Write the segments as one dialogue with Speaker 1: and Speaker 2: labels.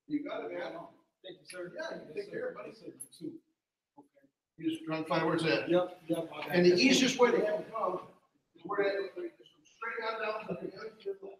Speaker 1: You got it, man.
Speaker 2: Thank you, sir.
Speaker 1: Yeah, you take care, buddy.
Speaker 2: Yes, sir. You too. Okay.
Speaker 1: You just trying to find where it's at.
Speaker 2: Yep, yep. I got
Speaker 1: And the
Speaker 2: it.
Speaker 1: easiest way to have it come is where that, straight out down to the end of the left.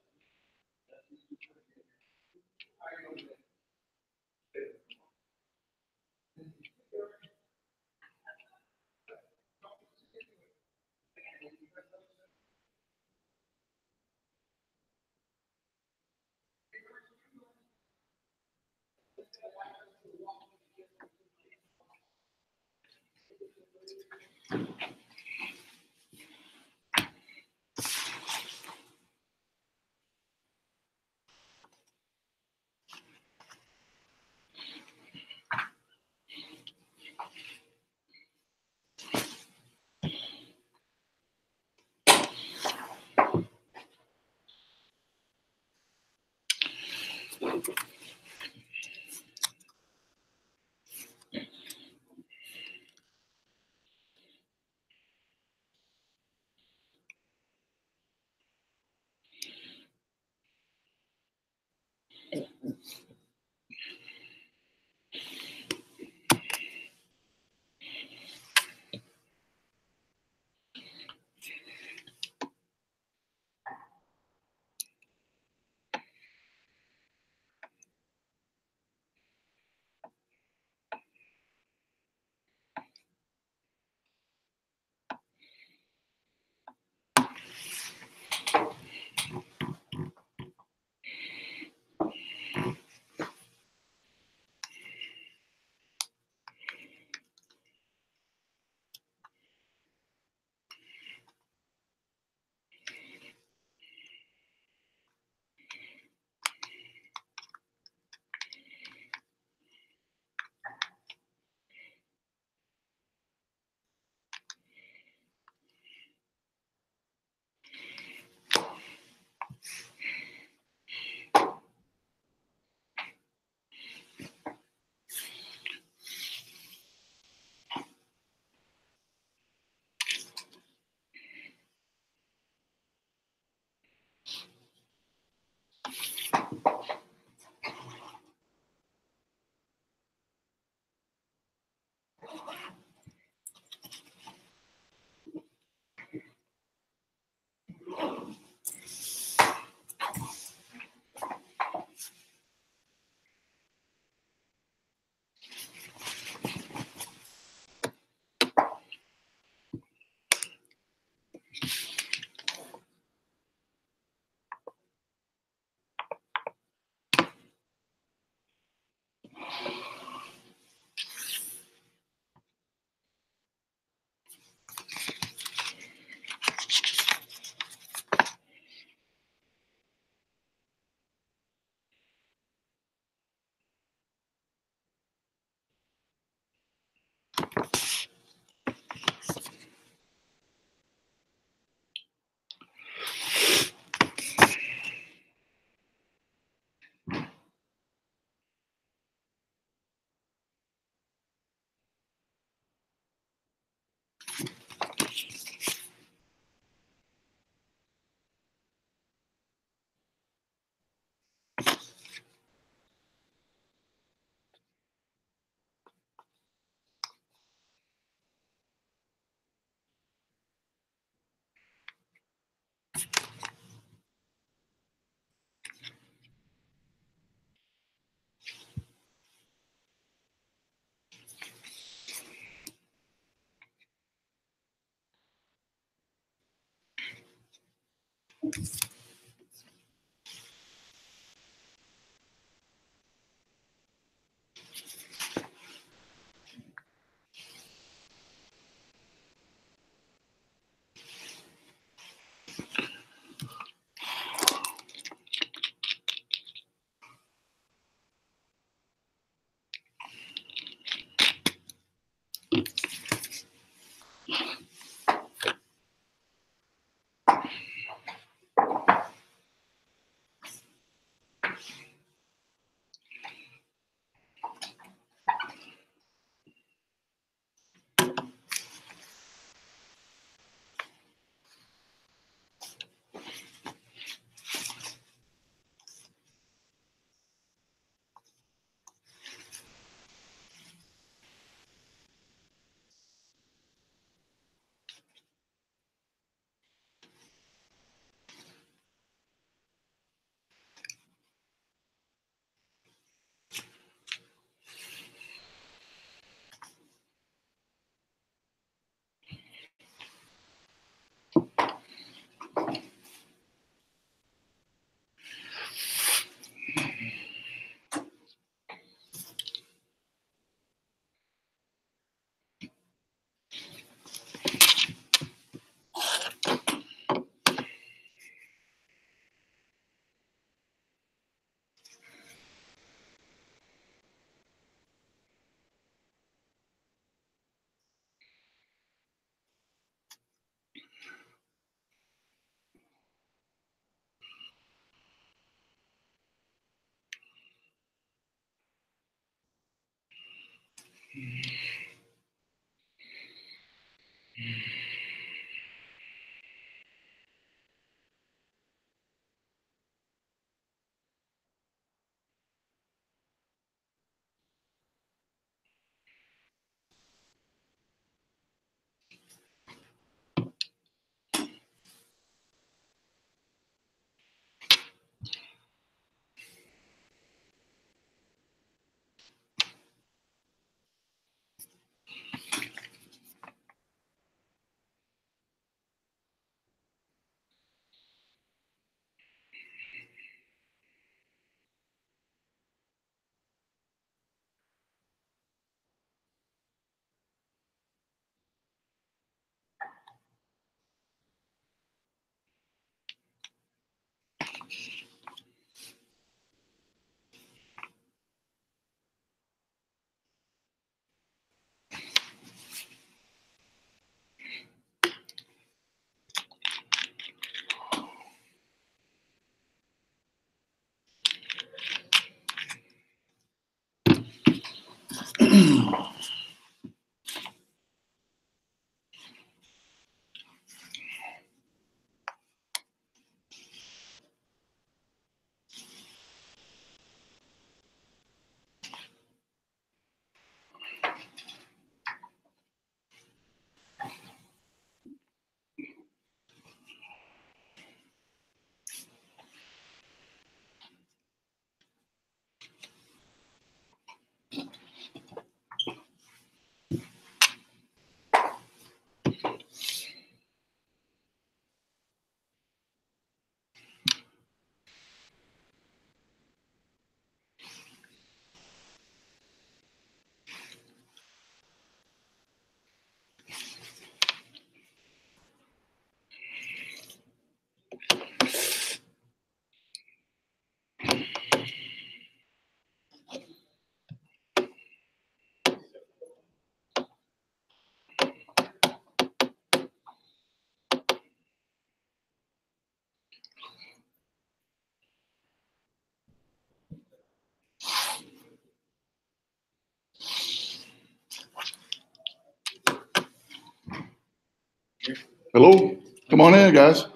Speaker 3: Hello, come on in, guys.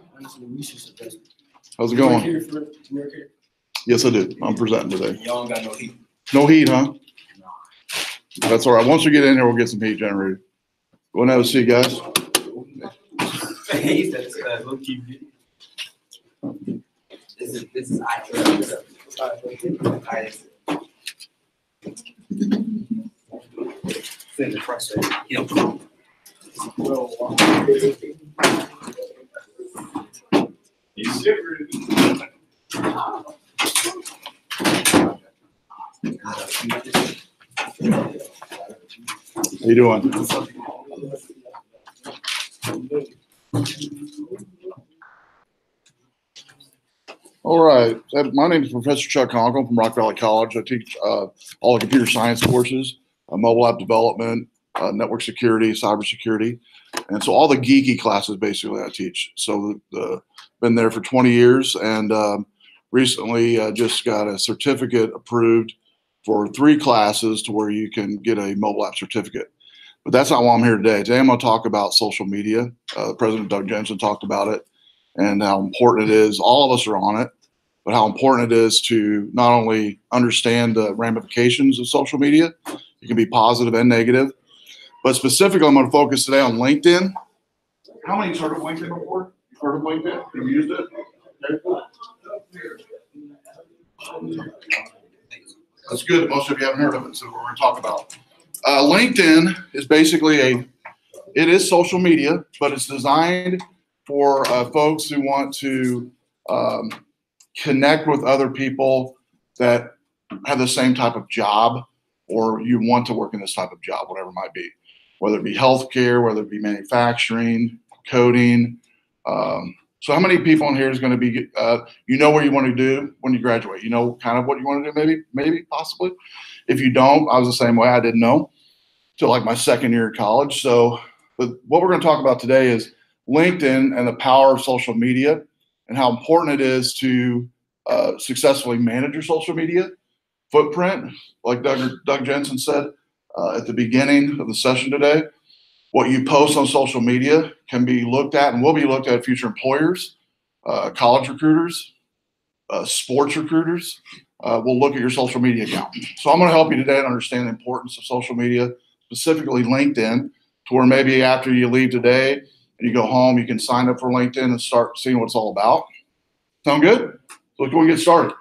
Speaker 3: How's it going? Yes, I do. I'm presenting today.
Speaker 2: Y'all got no heat.
Speaker 3: No heat, huh? That's all right. Once we get in here, we'll get some heat generated. Go and have a seat, guys.
Speaker 2: That's low key. This is Send the pressure.
Speaker 3: How you doing? All right. My name is Professor Chuck Conkle from Rock Valley College. I teach all the computer science courses, mobile app development, network security, cybersecurity. And so all the geeky classes basically I teach. So been there for 20 years and recently just got a certificate approved for 3 classes to where you can get a mobile app certificate. But that's not why I'm here today. Today I'm going to talk about social media. President Doug Jensen talked about it and how important it is. All of us are on it, but how important it is to not only understand the ramifications of social media, it can be positive and negative, but specifically I'm going to focus today on LinkedIn. How many have heard of LinkedIn before? You've heard of LinkedIn? Have you used it? Okay. That's good. Most of you haven't heard of it, so we're going to talk about. LinkedIn is basically it is social media, but it's designed for folks who want to connect with other people that have the same type of job, or you want to work in this type of job, whatever it might be, whether it be healthcare, whether it be manufacturing, coding. So how many people in here is going to be, you know what you want to do when you graduate? You know kind of what you want to do, maybe, possibly. If you don't, I was the same way. I didn't know till like my second year of college. So but what we're going to talk about today is LinkedIn and the power of social media and how important it is to successfully manage your social media footprint. Like Doug Jensen said, at the beginning of the session today. What you post on social media can be looked at and will be looked at future employers, college recruiters, sports recruiters. Will look at your social media account. So I'm going to help you today to understand the importance of social media, specifically LinkedIn, to where maybe after you leave today and you go home, you can sign up for LinkedIn and start seeing what it's all about. Sound good? So let's go and get started.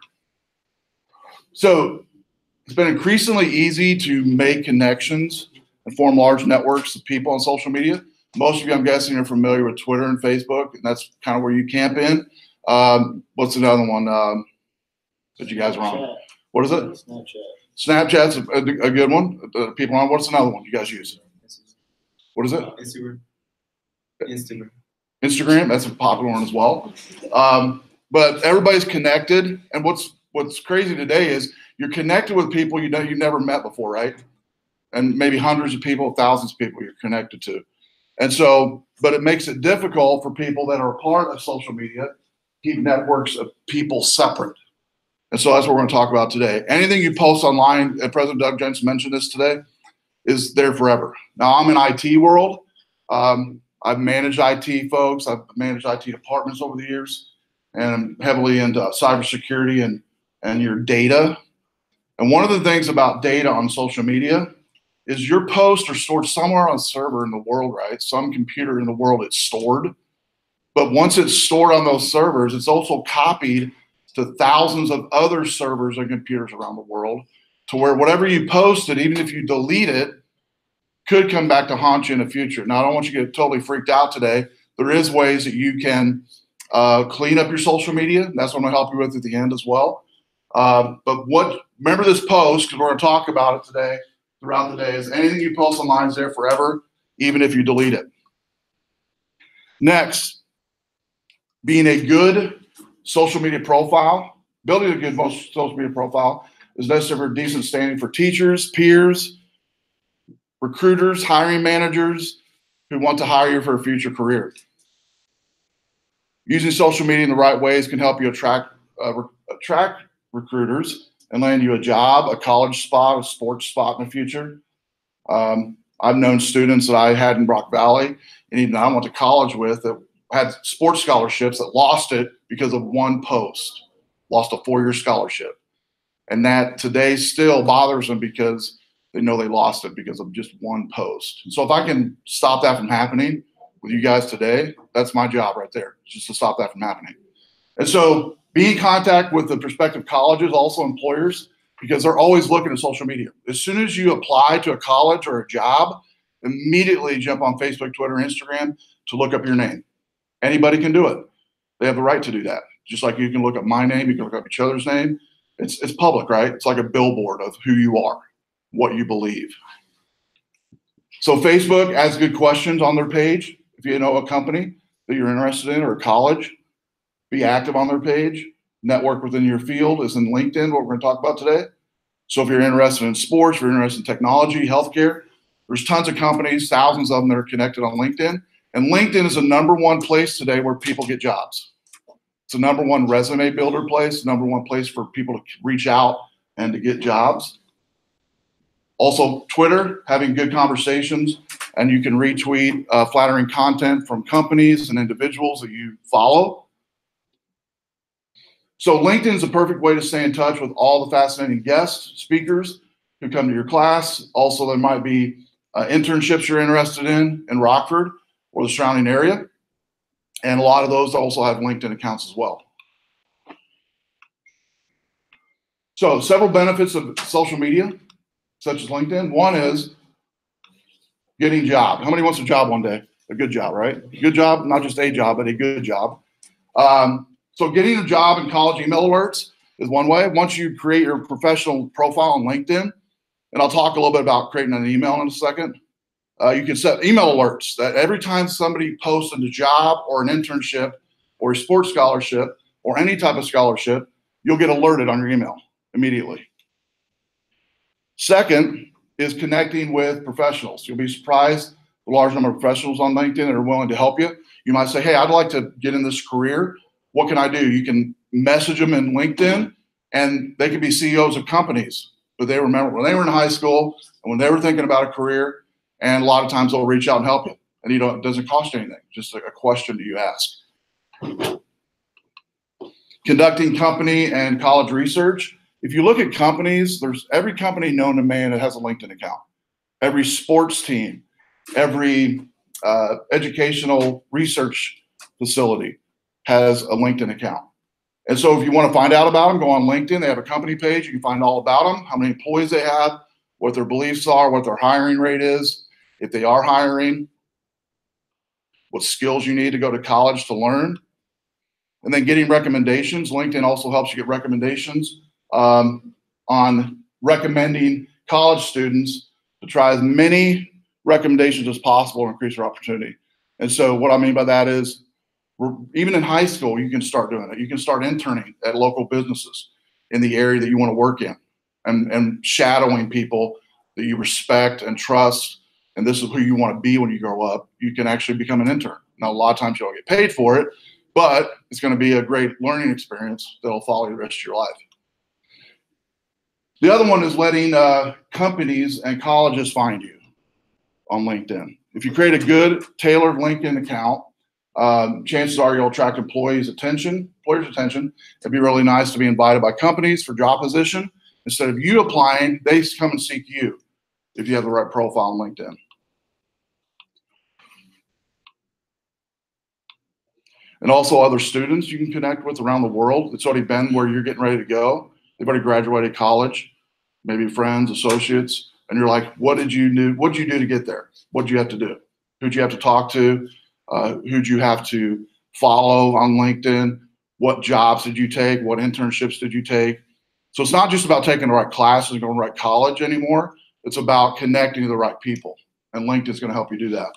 Speaker 3: So it's been increasingly easy to make connections and form large networks of people on social media. Most of you, I'm guessing, are familiar with Twitter and Facebook, and that's kind of where you camp in. What's another one that you guys are on? What is it? Snapchat's a good one. People on. What's another one you guys use? What is it? Instagram. That's a popular one as well. But everybody's connected, and what's crazy today is you're connected with people you've never met before, right? And maybe hundreds of people, thousands of people you're connected to. And so, but it makes it difficult for people that are a part of social media to keep networks of people separate. And so that's what we're going to talk about today. Anything you post online, and President Doug Jensen mentioned this today, is there forever. Now, I'm in IT world. I've managed IT folks. I've managed IT departments over the years, and I'm heavily into cybersecurity and your data. And one of the things about data on social media is your posts are stored somewhere on a server in the world, right? Some computer in the world it's stored. But once it's stored on those servers, it's also copied to thousands of other servers and computers around the world, to where whatever you posted, even if you delete it, could come back to haunt you in the future. Now, I don't want you to get totally freaked out today. There is ways that you can clean up your social media. That's what I'm going to help you with at the end as well. Remember this post, because we're going to talk about it today throughout the day, is anything you post online is there forever, even if you delete it. Next, being a good social media profile, building a good social media profile is necessary for decent standing for teachers, peers, recruiters, hiring managers who want to hire you for a future career. Using social media in the right ways can help you attract recruiters and land you a job, a college spot, a sports spot in the future. I've known students that I had in Rock Valley, and even I went to college with, that had sports scholarships that lost it because of one post, lost a 4-year scholarship. And that today still bothers them because they know they lost it because of just one post. And so if I can stop that from happening with you guys today, that's my job right there, just to stop that from happening. And so be in contact with the prospective colleges, also employers, because they're always looking at social media. As soon as you apply to a college or a job, immediately jump on Facebook, Twitter, Instagram to look up your name. Anybody can do it. They have the right to do that. Just like you can look up my name, you can look up each other's name. It's public, right? It's like a billboard of who you are, what you believe. So Facebook asks good questions on their page. If you know a company that you're interested in or a college, be active on their page. Network within your field is in LinkedIn, what we're going to talk about today. So if you're interested in sports, if you're interested in technology, healthcare, there's tons of companies, thousands of them that are connected on LinkedIn. And LinkedIn is the #1 place today where people get jobs. It's the #1 resume builder place, #1 place for people to reach out and to get jobs. Also, Twitter, having good conversations, and you can retweet flattering content from companies and individuals that you follow. So LinkedIn is a perfect way to stay in touch with all the fascinating guests, speakers who come to your class. Also, there might be internships you're interested in Rockford or the surrounding area. And a lot of those also have LinkedIn accounts as well. So several benefits of social media, such as LinkedIn. One is getting a job. How many wants a job one day? A good job, right? A good job, not just a job, but a good job. So getting a job in college email alerts is one way. Once you create your professional profile on LinkedIn, and I'll talk a little bit about creating an email in a second, you can set email alerts that every time somebody posts a job or an internship or a sports scholarship or any type of scholarship, you'll get alerted on your email immediately. Second is connecting with professionals. You'll be surprised the large number of professionals on LinkedIn that are willing to help you. You might say, hey, I'd like to get in this career. What can I do? You can message them in LinkedIn, and they can be CEOs of companies but they remember when they were in high school and when they were thinking about a career, and a lot of times they'll reach out and help you. And it doesn't cost you anything, just a question that you ask. Conducting company and college research. If you look at companies, there's every company known to man that has a LinkedIn account. Every sports team, every educational research facility has a LinkedIn account. And so if you want to find out about them, go on LinkedIn. They have a company page. You can find all about them, how many employees they have, what their beliefs are, what their hiring rate is, if they are hiring, what skills you need to go to college to learn. And then getting recommendations. LinkedIn also helps you get recommendations on recommending college students to try as many recommendations as possible to increase your opportunity. And so what I mean by that is, even in high school, you can start doing it. You can start interning at local businesses in the area that you want to work in, and shadowing people that you respect and trust. And this is who you want to be when you grow up. You can actually become an intern. Now, a lot of times you don't get paid for it, but it's going to be a great learning experience that'll follow you the rest of your life. The other one is letting companies and colleges find you on LinkedIn. If you create a good tailored LinkedIn account, chances are you'll attract employers' attention. It'd be really nice to be invited by companies for job position. Instead of you applying, they come and seek you if you have the right profile on LinkedIn. And also other students you can connect with around the world. It's already been where you're getting ready to go. They've already graduated college, maybe friends, associates, and you're like, what did you do? What did you do to get there? What did you have to do? Who'd you have to talk to? Who'd you have to follow on LinkedIn? What jobs did you take? What internships did you take? So it's not just about taking the right classes and going to the right college anymore. It's about connecting to the right people. And LinkedIn is going to help you do that.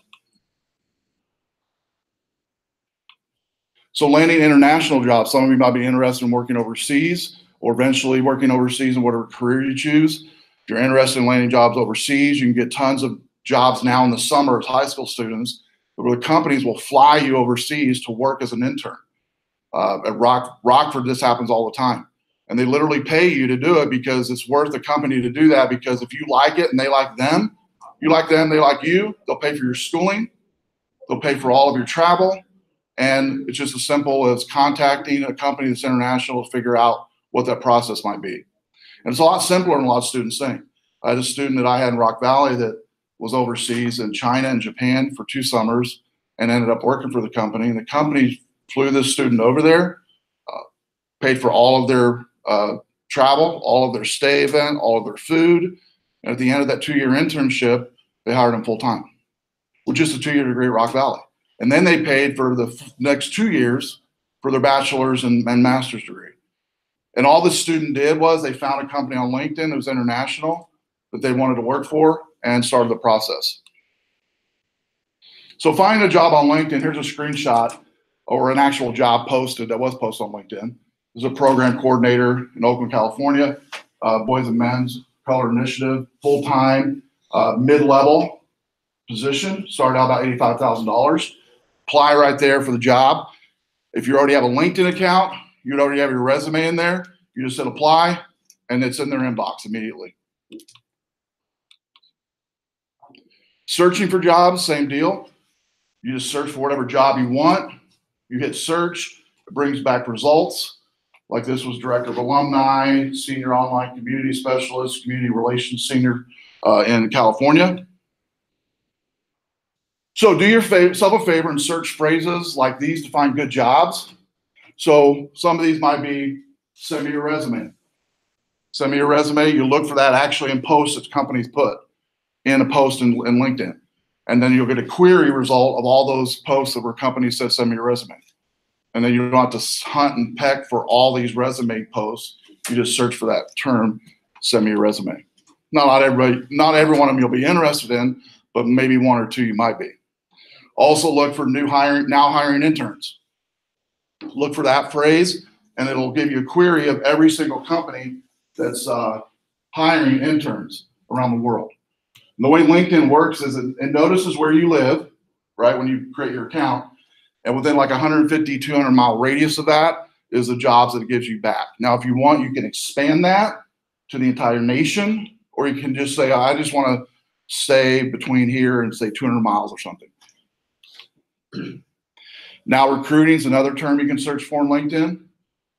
Speaker 3: So landing international jobs. Some of you might be interested in working overseas or eventually working overseas in whatever career you choose. If you're interested in landing jobs overseas, you can get tons of jobs now in the summer as high school students, where the companies will fly you overseas to work as an intern. At Rockford, this happens all the time. And they literally pay you to do it because it's worth the company to do that, because if you like it and they like them, you like them, they like you, they'll pay for your schooling, they'll pay for all of your travel, and it's just as simple as contacting a company that's international to figure out what that process might be. And it's a lot simpler than a lot of students think. I had a student that I had in Rock Valley that was overseas in China and Japan for 2 summers and ended up working for the company. And the company flew this student over there, paid for all of their travel, all of their stay event, all of their food. And at the end of that 2-year internship, they hired him full time with just a 2-year degree at Rock Valley. And then they paid for the next 2 years for their bachelor's and master's degree. And all the student did was they found a company on LinkedIn that was international that they wanted to work for and started the process. So finding a job on LinkedIn, here's a screenshot or an actual job posted that was posted on LinkedIn. There's a program coordinator in Oakland, California, Boys and Men's Color Initiative, full-time, mid-level position, started out about $85,000. Apply right there for the job. If you already have a LinkedIn account, you'd already have your resume in there. You just hit apply, and it's in their inbox immediately. Searching for jobs, same deal. You just search for whatever job you want. You hit search. It brings back results. Like this was Director of Alumni, Senior Online Community Specialist, Community Relations Senior in California. So do yourself a favor and search phrases like these to find good jobs. So some of these might be, send me your resume. Send me your resume. You look for that actually in posts that companies put in a post in LinkedIn. And then you'll get a query result of all those posts that where companies said, send me your resume. And then you don't have to hunt and peck for all these resume posts. You just search for that term, send me your resume. Not every one of them you'll be interested in, but maybe 1 or 2 you might be. Also look for now hiring interns. Look for that phrase, and it'll give you a query of every single company that's hiring interns around the world. And the way LinkedIn works is it notices where you live, right, when you create your account, and within like 150, 200-mile radius of that is the jobs that it gives you back. Now, if you want, you can expand that to the entire nation, or you can just say, I just want to stay between here and say 200 miles or something. Now recruiting is another term you can search for in LinkedIn.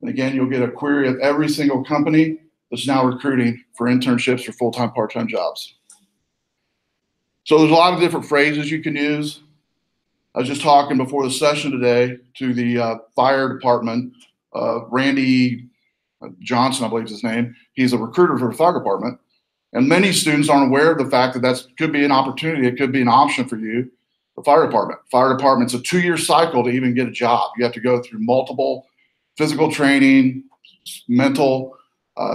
Speaker 3: And again, you'll get a query of every single company that's now recruiting for internships or full-time, part-time jobs. So there's a lot of different phrases you can use. I was just talking before the session today to the fire department. Randy Johnson, I believe is his name. He's a recruiter for the fire department. And many students aren't aware of the fact that that could be an opportunity. It could be an option for you. The fire department. Fire department's a 2-year cycle to even get a job. You have to go through multiple physical training, mental.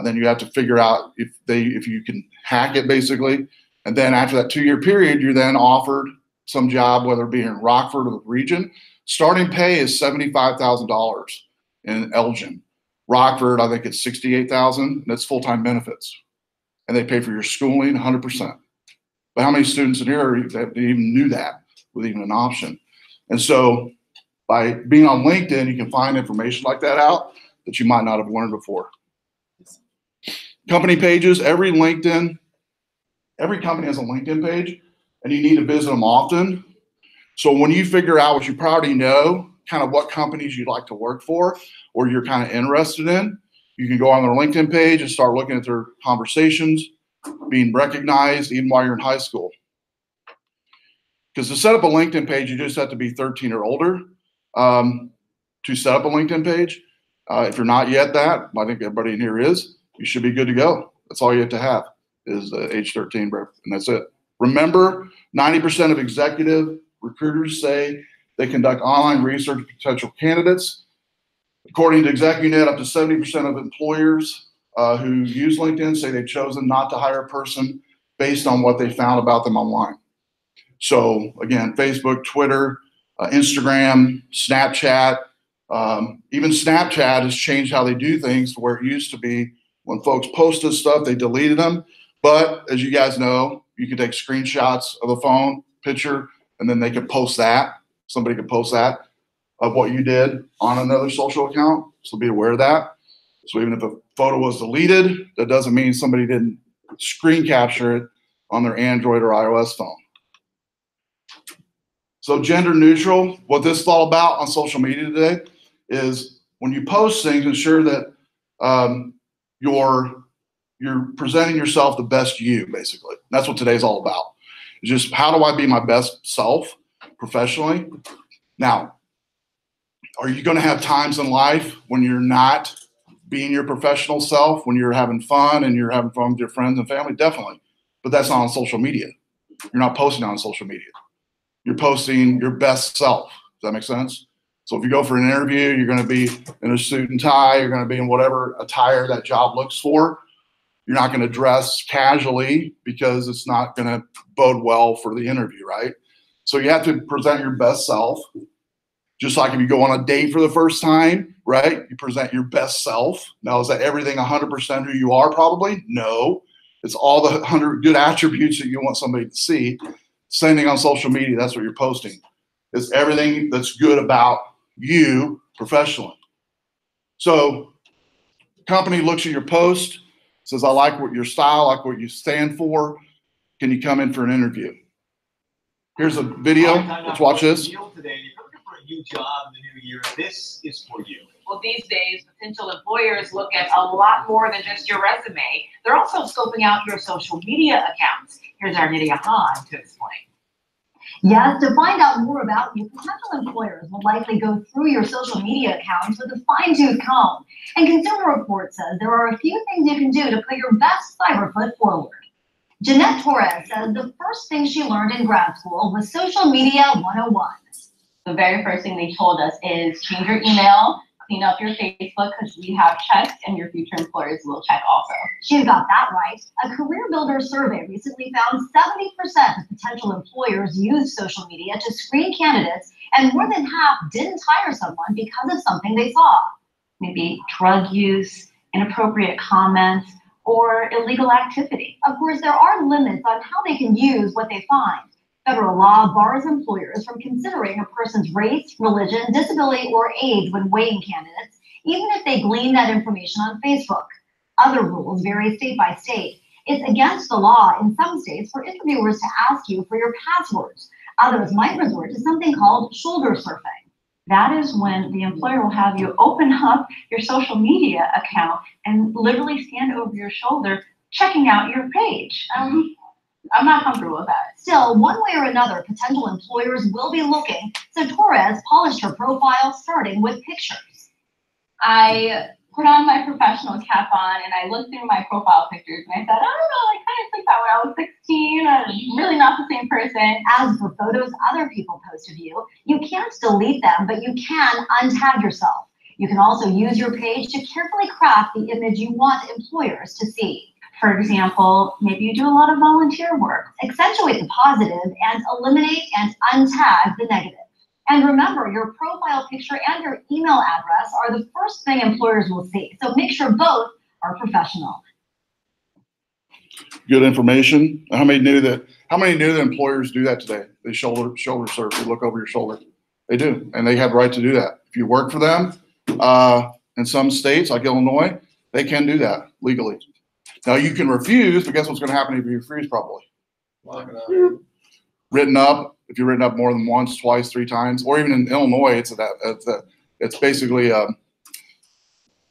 Speaker 3: Then you have to figure out if you can hack it, basically. And then after that 2-year period, you're then offered some job, whether it be in Rockford or the region. Starting pay is $75,000 in Elgin. Rockford, I think it's $68,000. That's full-time benefits, and they pay for your schooling 100%. But how many students in here that even knew that was even an option? And so, by being on LinkedIn, you can find information like that out that you might not have learned before. Company pages, every company has a LinkedIn page, and you need to visit them often. So when you figure out what you probably know, kind of what companies you'd like to work for, or you're kind of interested in, you can go on their LinkedIn page and start looking at their conversations, being recognized even while you're in high school. Because to set up a LinkedIn page, you just have to be 13 or older to set up a LinkedIn page. If you're not yet that, I think everybody in here is, you should be good to go. That's all you have to have is age 13, and that's it. Remember, 90% of executive recruiters say they conduct online research of potential candidates. According to ExecuNet, up to 70% of employers who use LinkedIn say they've chosen not to hire a person based on what they found about them online. So again, Facebook, Twitter, Instagram, Snapchat, even Snapchat has changed how they do things to where it used to be when folks posted stuff, they deleted them. But as you guys know, you can take screenshots of the phone picture, and then they can post that. Somebody can post that of what you did on another social account. So be aware of that. So even if a photo was deleted, that doesn't mean somebody didn't screen capture it on their Android or iOS phone. So gender neutral, what this is all about on social media today is when you post things, ensure that you're presenting yourself the best you, basically. That's what today's all about. It's just, how do I be my best self professionally? Now, are you going to have times in life when you're not being your professional self, when you're having fun and you're having fun with your friends and family? Definitely. But that's not on social media. You're not posting on social media. You're posting your best self. Does that make sense? So if you go for an interview, you're going to be in a suit and tie, you're going to be in whatever attire that job looks for. You're not going to dress casually because it's not going to bode well for the interview, right? So you have to present your best self. Just like if you go on a date for the first time, right? You present your best self. Now, is that everything 100% who you are? Probably no. It's all the 100 good attributes that you want somebody to see. Same thing on social media. That's what you're posting. It's everything that's good about you professionally. So company looks at your post, says, I like what your style, I like what you stand for. Can you come in for an interview? Here's a video. Let's watch this.
Speaker 2: Today, if you're looking for a new job in the new year, this is for you.
Speaker 4: Well, these days, potential employers look at a lot more than just your resume. They're also scoping out your social media accounts. Here's our Nydia Hahn to explain.
Speaker 5: Yes, to find out more about you, potential employers will likely go through your social media accounts with a fine-tooth comb. And Consumer Report says there are a few things you can do to put your best cyber foot forward. Jeanette Torres says the first thing she learned in grad school was social media 101.
Speaker 6: The very first thing they told us is change your email, clean up your Facebook because we have checked and your future employers will check also.
Speaker 5: She's got that right. A Career Builder survey recently found 70% of potential employers use social media to screen candidates, and more than half didn't hire someone because of something they saw.
Speaker 6: Maybe drug use, inappropriate comments, or illegal activity.
Speaker 5: Of course, there are limits on how they can use what they find. Federal law bars employers from considering a person's race, religion, disability, or age when weighing candidates, even if they glean that information on Facebook. Other rules vary state by state. It's against the law in some states for interviewers to ask you for your passwords. Others might resort to something called shoulder surfing. That is when the employer will have you open up your social media account and literally stand over your shoulder checking out your page. I'm not comfortable with that. Still, one way or another, potential employers will be looking, so Torres polished her profile starting with pictures.
Speaker 6: I put on my professional cap on and I looked through my profile pictures and I said, I don't know, I kind of took that when I was 16. I'm really not the same person.
Speaker 5: As for photos other people post of you, you can't delete them, but you can untag yourself. You can also use your page to carefully craft the image you want employers to see.
Speaker 6: For example, maybe you do a lot of volunteer work.
Speaker 5: Accentuate the positive and eliminate and untag the negative. And remember, your profile picture and your email address are the first thing employers will see, so make sure both are professional.
Speaker 3: Good information. How many knew that employers do that today? They shoulder surf, they look over your shoulder. They do, and they have the right to do that. If you work for them, in some states like Illinois, they can do that legally. Now you can refuse, but guess what's going to happen if you refuse? Probably written up. If you're written up more than once, twice, 3 times, or even in Illinois, it's basically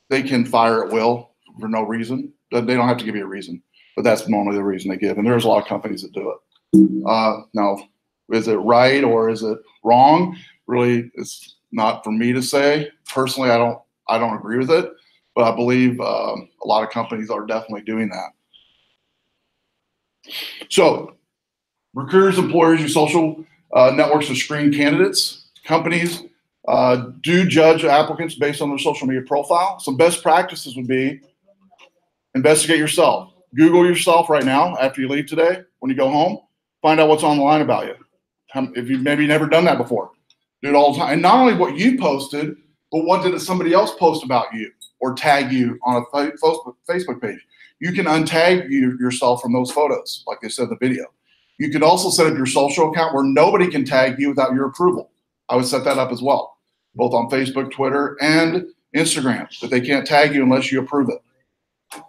Speaker 3: they can fire at will for no reason. They don't have to give you a reason, but that's normally the reason they give. And there's a lot of companies that do it. Now, is it right or is it wrong? Really, it's not for me to say. Personally, I don't agree with it. But I believe a lot of companies are definitely doing that. So recruiters, employers use social networks to screen candidates. Companies do judge applicants based on their social media profile. Some best practices would be investigate yourself. Google yourself right now after you leave today. When you go home, find out what's online about you. If you've maybe never done that before, do it all the time. And not only what you posted, but what did somebody else post about you or tag you on a Facebook page. You can untag yourself from those photos, like I said in the video. You can also set up your social account where nobody can tag you without your approval. I would set that up as well, both on Facebook, Twitter, and Instagram, that they can't tag you unless you approve it.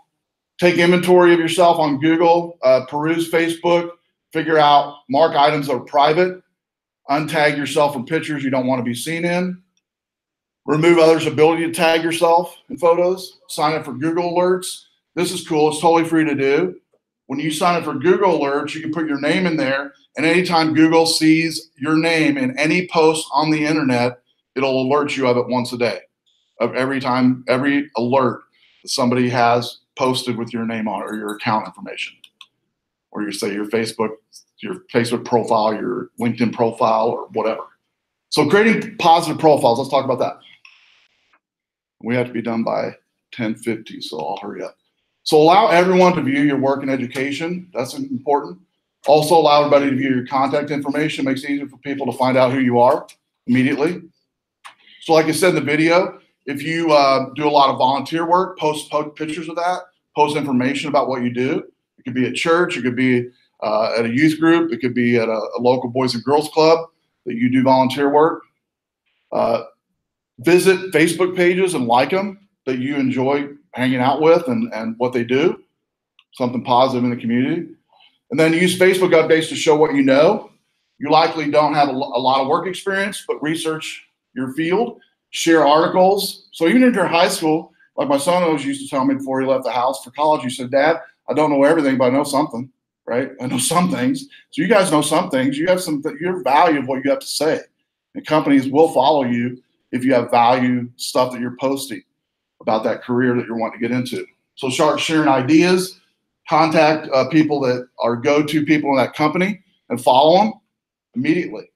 Speaker 3: Take inventory of yourself on Google, peruse Facebook, figure out, mark items that are private, untag yourself from pictures you don't want to be seen in. Remove others' ability to tag yourself in photos. Sign up for Google Alerts. This is cool. It's totally free to do. When you sign up for Google Alerts, you can put your name in there, and anytime Google sees your name in any post on the internet, it'll alert you of it once a day. Of every alert that somebody has posted with your name on it or your account information, or you say your Facebook profile, your LinkedIn profile, or whatever. So creating positive profiles. Let's talk about that. We have to be done by 10:50, so I'll hurry up. So allow everyone to view your work and education. That's important. Also allow everybody to view your contact information. Makes it easier for people to find out who you are immediately. So like I said in the video, if you do a lot of volunteer work, post pictures of that, post information about what you do. It could be at church, it could be at a youth group, it could be at a local Boys and Girls Club that you do volunteer work. Visit Facebook pages and like them that you enjoy hanging out with and what they do, something positive in the community. And then use Facebook updates to show what you know. You likely don't have a lot of work experience, but research your field, share articles. So even if you're in high school, like my son always used to tell me before he left the house for college, he said, "Dad, I don't know everything, but I know something," right? I know some things. So you guys know some things. You have your value of what you have to say. And companies will follow you if you have value stuff that you're posting about that career that you're wanting to get into. So start sharing ideas, contact people that are go-to people in that company and follow them immediately.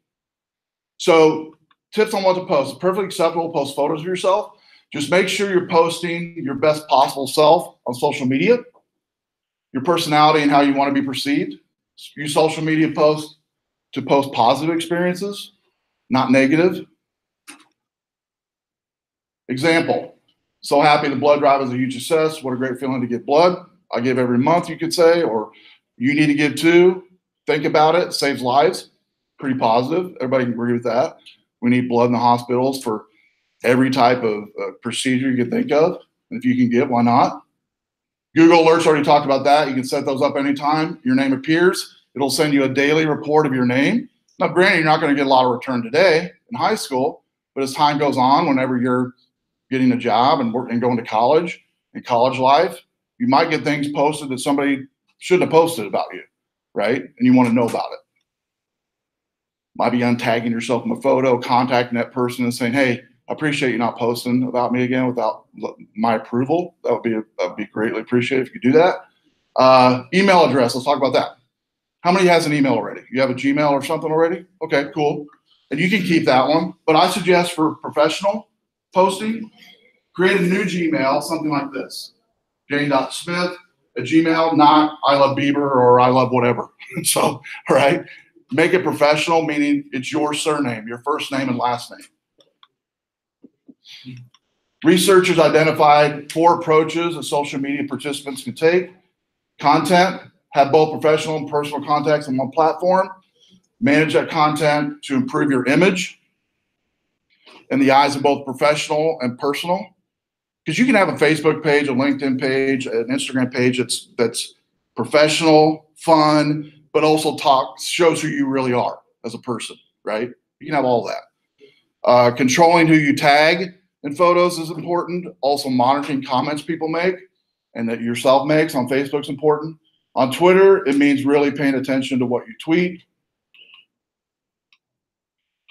Speaker 3: So tips on what to post. Perfectly acceptable, post photos of yourself. Just make sure you're posting your best possible self on social media, your personality and how you want to be perceived. Use social media posts to post positive experiences, not negative. Example, so happy the blood drive is a huge success. What a great feeling to get blood. I give every month, you could say, or you need to give too. Think about it. It saves lives. Pretty positive. Everybody can agree with that. We need blood in the hospitals for every type of procedure you can think of. And if you can give, why not? Google Alerts, already talked about that. You can set those up anytime your name appears. It'll send you a daily report of your name. Now, granted, you're not going to get a lot of return today in high school, but as time goes on, whenever you're getting a job and working and going to college and college life, you might get things posted that somebody shouldn't have posted about you, right? And you want to know about it. Might be untagging yourself in a photo, contacting that person and saying, hey, I appreciate you not posting about me again without my approval. That would be greatly appreciated if you could do that. Email address, let's talk about that. How many has an email already? You have a Gmail or something already? Okay, cool. And you can keep that one. But I suggest for professional posting, create a new Gmail, something like this. Jane.Smith@Gmail, not I love Bieber or I love whatever. So, all right. Make it professional, meaning it's your surname, your first name and last name. Researchers identified 4 approaches that social media participants can take. Content, have both professional and personal contacts on one platform. Manage that content to improve your image in the eyes of both professional and personal. Because you can have a Facebook page, a LinkedIn page, an Instagram page that's professional, fun, but also shows who you really are as a person, right? You can have all that. Controlling who you tag in photos is important. Also monitoring comments people make and that yourself makes on Facebook is important. On Twitter, it means really paying attention to what you tweet.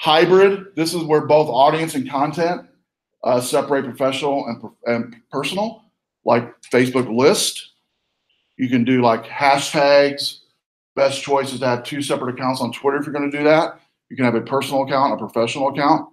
Speaker 3: Hybrid, this is where both audience and content separate professional and personal, like Facebook list. You can do like hashtags. Best choice is to have 2 separate accounts on Twitter if you're going to do that. You can have a personal account, a professional account.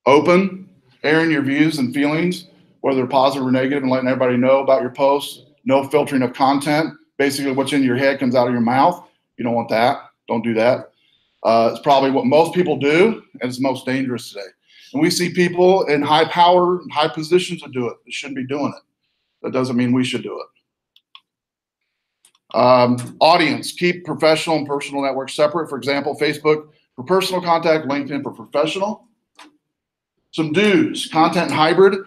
Speaker 3: Open, airing your views and feelings, whether they're positive or negative, and letting everybody know about your posts. No filtering of content. Basically, what's in your head comes out of your mouth. You don't want that. Don't do that. It's probably what most people do, and it's most dangerous today. And we see people in high power and high positions that do it. They shouldn't be doing it. That doesn't mean we should do it. Audience, keep professional and personal networks separate. For example, Facebook for personal contact, LinkedIn for professional. Some do's, content hybrid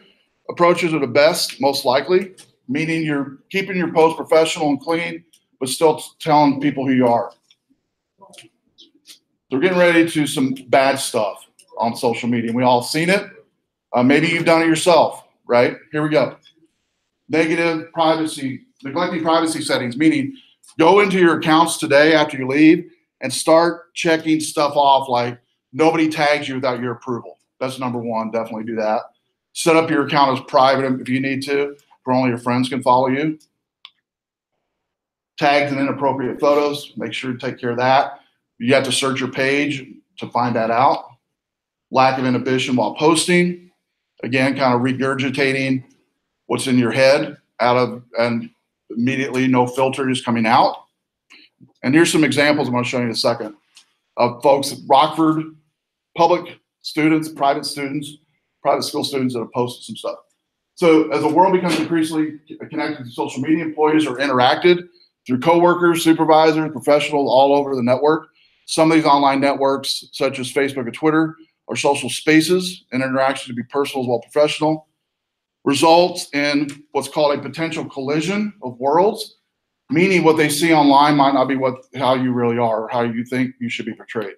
Speaker 3: approaches are the best, most likely, meaning you're keeping your post professional and clean, but still telling people who you are. So we're getting ready to some bad stuff on social media. We all seen it. Maybe you've done it yourself, right? Here we go. Negative privacy, neglecting privacy settings, meaning go into your accounts today after you leave and start checking stuff off like nobody tags you without your approval. That's number one. Definitely do that. Set up your account as private if you need to, where only your friends can follow you. Tags and inappropriate photos, make sure to take care of that. You have to search your page to find that out. Lack of inhibition while posting. Again, kind of regurgitating what's in your head and immediately no filter is coming out. And here's some examples I'm going to show you in a second of folks at Rockford, public students, private school students that have posted some stuff. So as the world becomes increasingly connected to social media, employees are interacted through coworkers, supervisors, professionals all over the network. Some of these online networks, such as Facebook and Twitter, are social spaces and interaction to be personal as well as professional. Results in what's called a potential collision of worlds, meaning what they see online might not be how you really are or how you think you should be portrayed.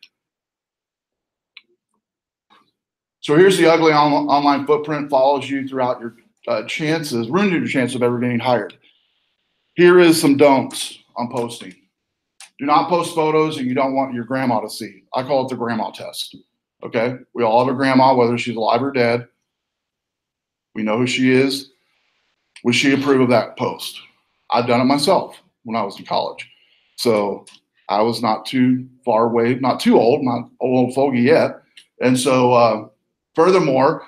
Speaker 3: So here's the ugly online footprint, follows you throughout your ruins your chances of ever getting hired. Here is some don'ts on posting. Do not post photos that you don't want your grandma to see. I call it the grandma test. Okay, we all have a grandma, whether she's alive or dead. We know who she is. Would she approve of that post? I've done it myself when I was in college. So I was not too far away, not too old, not old fogey yet. And so furthermore,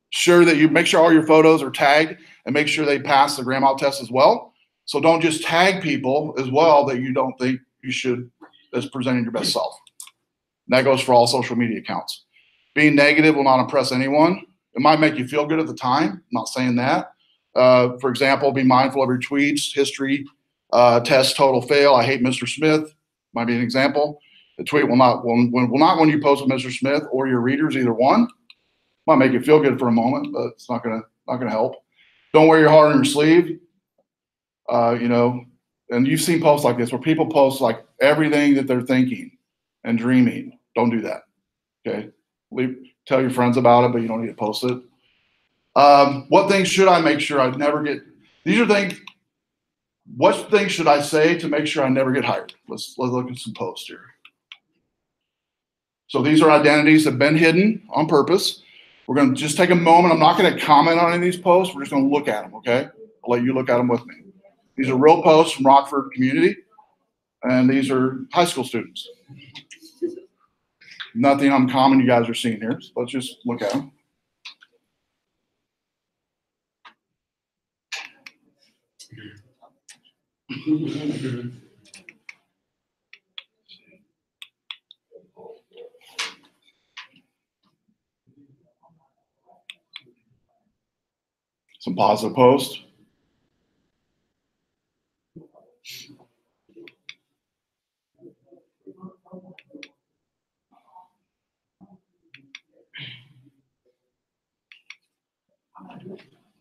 Speaker 3: sure that you make sure all your photos are tagged and make sure they pass the grandma test as well. So don't just tag people as well that you don't think you should as presenting your best self. And that goes for all social media accounts. Being negative will not impress anyone. It might make you feel good at the time. I'm not saying that. For example, be mindful of your tweets, history, test, total fail. I hate Mr. Smith. Might be an example. The tweet will not when you post with Mr. Smith or your readers, either one. Might make you feel good for a moment, but it's not gonna help. Don't wear your heart on your sleeve. You know, and you've seen posts like this where people post like everything that they're thinking and dreaming. Don't do that. Okay. Tell your friends about it, but you don't need to post it. What things should I make sure I never get? These are things. What things should I say to make sure I never get hired? Let's look at some posts here. So these are identities that have been hidden on purpose. We're going to just take a moment. I'm not going to comment on any of these posts. We're just going to look at them, okay? I'll let you look at them with me. These are real posts from Rockford community, and these are high school students. Nothing uncommon you guys are seeing here, so let's just look at them. Some positive posts.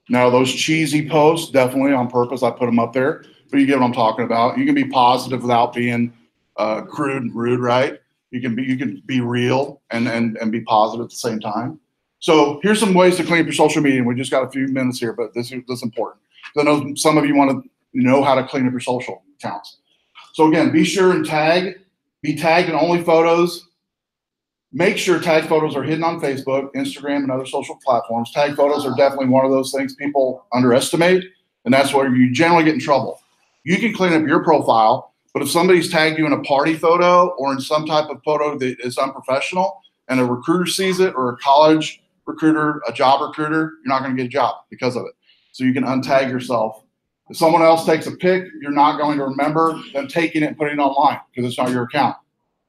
Speaker 3: Now those cheesy posts, definitely on purpose, I put them up there, but you get what I'm talking about. You can be positive without being crude and rude, right? You can be real and be positive at the same time. So here's some ways to clean up your social media. We just got a few minutes here, but this is important. I know some of you want to know how to clean up your social accounts. So again, be sure and be tagged in only photos. Make sure tag photos are hidden on Facebook, Instagram, and other social platforms. Tag photos are definitely one of those things people underestimate, and that's where you generally get in trouble. You can clean up your profile, but if somebody's tagged you in a party photo or in some type of photo that is unprofessional and a recruiter sees it, or a college recruiter, a job recruiter, you're not going to get a job because of it. So you can untag yourself. If someone else takes a pic, you're not going to remember them taking it and putting it online because it's not your account,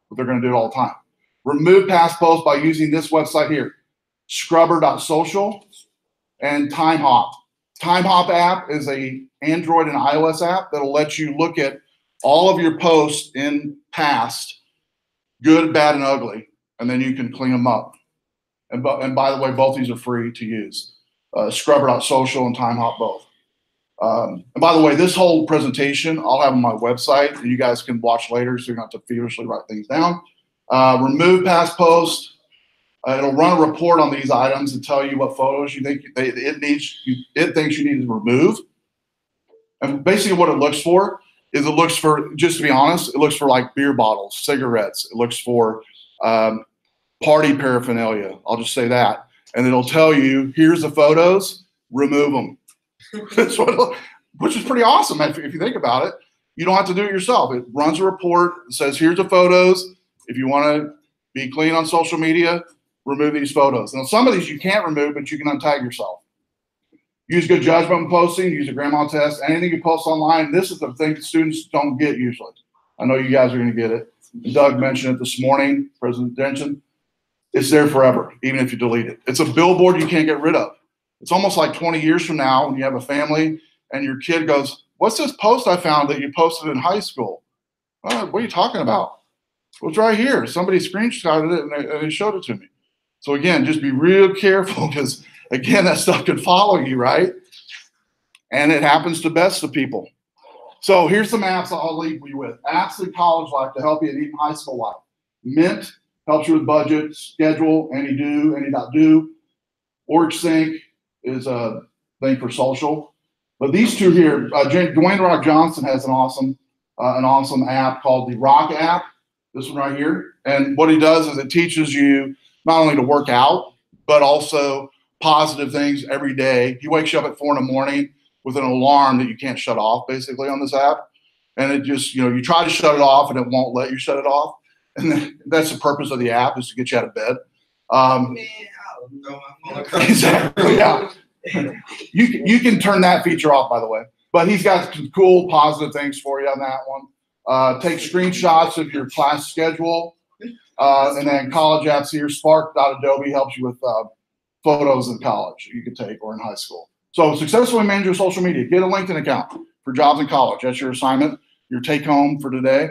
Speaker 3: but they're going to do it all the time. Remove past posts by using this website here, scrubber.social and TimeHop. TimeHop app is a Android and iOS app that'll let you look at all of your posts in past, good, bad, and ugly, and then you can clean them up. And by the way, both these are free to use, scrubber.social and TimeHop both. And by the way, this whole presentation I'll have on my website, and you guys can watch later, so you don't have to feverishly write things down. Remove past posts. It'll run a report on these items and tell you what photos you think it thinks you need to remove. And basically what it looks for is just to be honest, it looks for like beer bottles, cigarettes. It looks for party paraphernalia. I'll just say that. And it'll tell you, here's the photos, remove them. Which is pretty awesome if you think about it. You don't have to do it yourself. It runs a report, it says, here's the photos. If you want to be clean on social media, remove these photos. Now, some of these you can't remove, but you can untag yourself. Use good judgment when posting. Use a grandma test. Anything you post online, this is the thing students don't get usually. I know you guys are going to get it. Doug mentioned it this morning, President Denson. It's there forever, even if you delete it. It's a billboard you can't get rid of. It's almost like 20 years from now when you have a family and your kid goes, what's this post I found that you posted in high school? What are you talking about? Well, it's right here. Somebody screenshotted it and they showed it to me. So again, just be real careful because, again, that stuff could follow you, right? And it happens to best of people. So here's some apps I'll leave you with. Apps in college life to help you, and even high school life. Mint helps you with budget, schedule, any do, any not do. OrgSync is a thing for social. But these two here, Dwayne Rock Johnson has an awesome app called the Rock app. This one right here. And what he does is it teaches you not only to work out, but also positive things every day. He wakes you up at 4 in the morning with an alarm that you can't shut off, basically, on this app. And it just, you try to shut it off and it won't let you shut it off. And that's the purpose of the app, is to get you out of bed. Exactly, yeah. You can turn that feature off, by the way. But he's got some cool, positive things for you on that one. Take screenshots of your class schedule. And then college apps here. Spark.adobe helps you with photos in college you could take or in high school. So successfully manage your social media. Get a LinkedIn account for jobs in college. That's your assignment, your take home for today.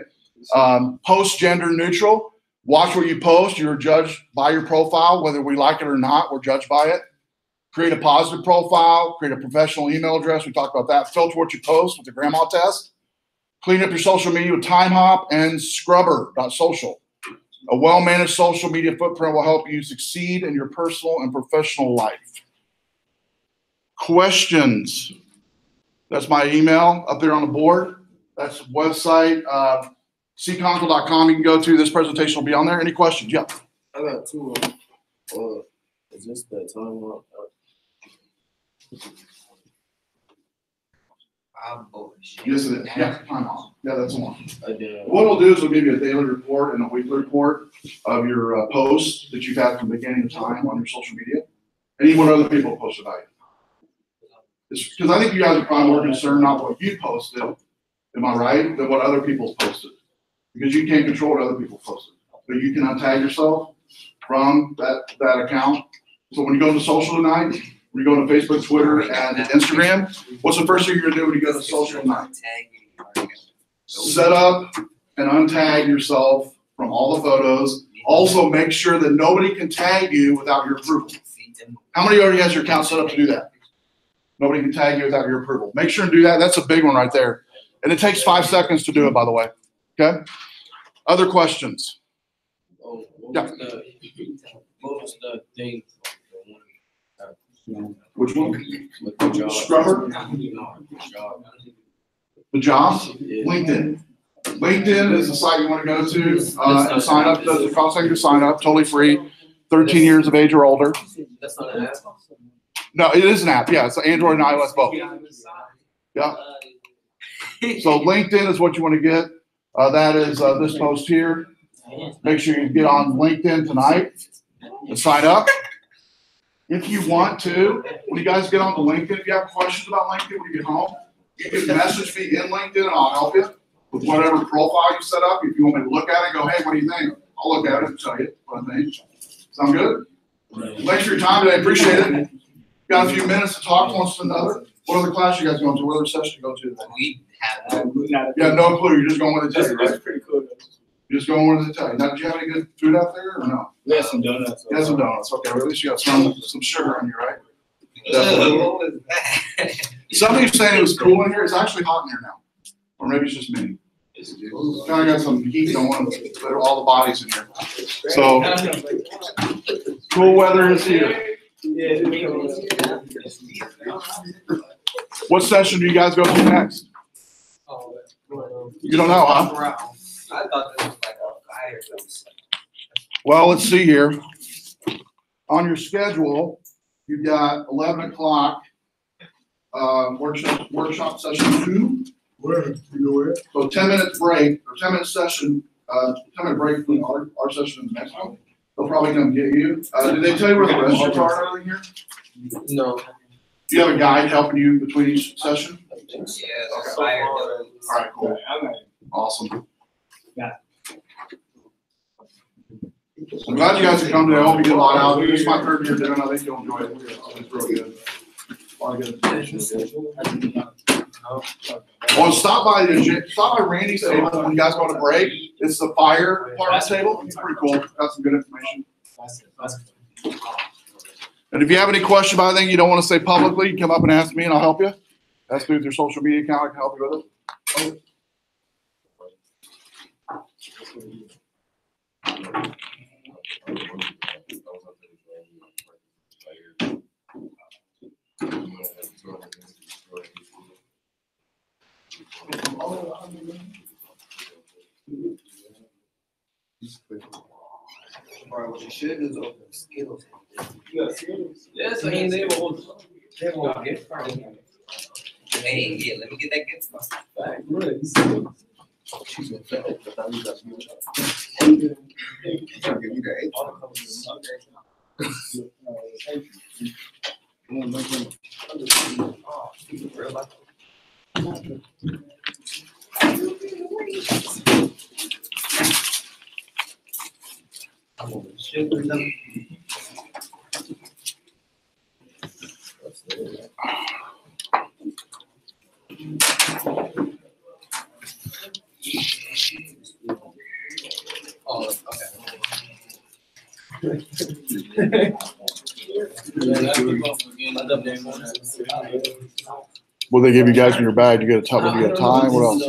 Speaker 3: Post gender neutral. Watch what you post. You're judged by your profile, whether we like it or not. We're judged by it. Create a positive profile. Create a professional email address. We talked about that. Filter what you post with the grandma test. Clean up your social media with Time Hop and Scrubber.social. A well-managed social media footprint will help you succeed in your personal and professional life. Questions? That's my email up there on the board. That's the website, cconcal.com. You can go to. This presentation will be on there. Any questions? Yeah.
Speaker 7: I got two. Is this the time up?
Speaker 2: I'm bullish.
Speaker 3: Yes, it is. Yeah, Time Hop. Yeah, that's the one.
Speaker 7: I did.
Speaker 3: What we'll do is we'll give you a daily report and a weekly report of your posts that you've had from the beginning of time on your social media, and even what other people post about you. Because I think you guys are probably more concerned not what you posted, am I right, than what other people posted. Because you can't control what other people posted. But you can untag yourself from that account. So when you go to social tonight, when you go to Facebook, Twitter, and Instagram, what's the first thing you're gonna do when you go to social tonight? Set up and untag yourself from all the photos. Also, make sure that nobody can tag you without your approval. How many already has your account set up to do that? Nobody can tag you without your approval. Make sure to do that. That's a big one right there. And it takes 5 seconds to do it, by the way. Okay? Other questions?
Speaker 7: Oh,
Speaker 3: Yeah.
Speaker 7: What was the thing?
Speaker 3: Which one?
Speaker 7: With the job?
Speaker 3: Scrubber?
Speaker 7: No, the job.
Speaker 3: The jobs?
Speaker 7: Yeah.
Speaker 3: LinkedIn. LinkedIn is the site you want to go to and sign up. Doesn't cost anything to sign up. Totally free. 13 years of age or older.
Speaker 7: That's not an app?
Speaker 3: No, it is an app. Yeah, it's Android and iOS both. Yeah. So LinkedIn is what you want to get. That is this post here. Make sure you get on LinkedIn tonight and sign up. If you want to, when you guys get on to LinkedIn, if you have questions about LinkedIn when you get home, you can message me in LinkedIn and I'll help you with whatever profile you set up. If you want me to look at it and go, hey, what do you think? I'll look at it and tell you what I think. Sound good? Thanks for your time today. Appreciate it. Got a few minutes to talk one to another. What other class you guys going to? What other session you go to today?
Speaker 2: We have.
Speaker 3: You have no clue. You're just going with the tell you, right?
Speaker 7: pretty cool.
Speaker 3: You're just going with the tell you. Now, did you have any good food out there or no?
Speaker 7: We had some donuts.
Speaker 3: You had some donuts. Okay, well, at least you got some sugar in you, right?
Speaker 2: What is that?
Speaker 3: Somebody's saying it was cool in here. It's actually hot in here now. Or maybe it's just me. Kind of got some heat going with all the bodies in here. So, cool weather is here. What session do you guys go to next? You don't know, huh?
Speaker 2: I thought this was like a guy or something.
Speaker 3: Well, let's see here. On your schedule, you've got 11 o'clock workshop session 2.
Speaker 1: Where, you know where?
Speaker 3: So 10 minutes break, or 10-minute session, 10-minute break between our session and the next one. They'll probably come get you. Did they tell you where the restrooms are and everything here?
Speaker 7: No.
Speaker 3: Do you have a guide helping you between each session?
Speaker 2: Yeah, it's fire.
Speaker 3: All right, cool. Awesome. I'm glad you guys have come today. I hope you get a lot out of it. This is my 3rd year doing it. I think you'll enjoy it. It's real good. A lot of good information. Well, stop by Randy's table when you guys go to break. It's the fire part of the table. It's pretty cool. Got some good information. And if you have any question about anything you don't want to say publicly, you come up and ask me and I'll help you. Ask me with your social media account. I can help you with it.
Speaker 2: Bro, what you should do is open Skittles.
Speaker 7: Yes, I mean, they will.
Speaker 2: Hey, yeah, let me get that gift card. Oh, okay.
Speaker 3: What they give you guys in your bag? You get a time. You get a time. What else?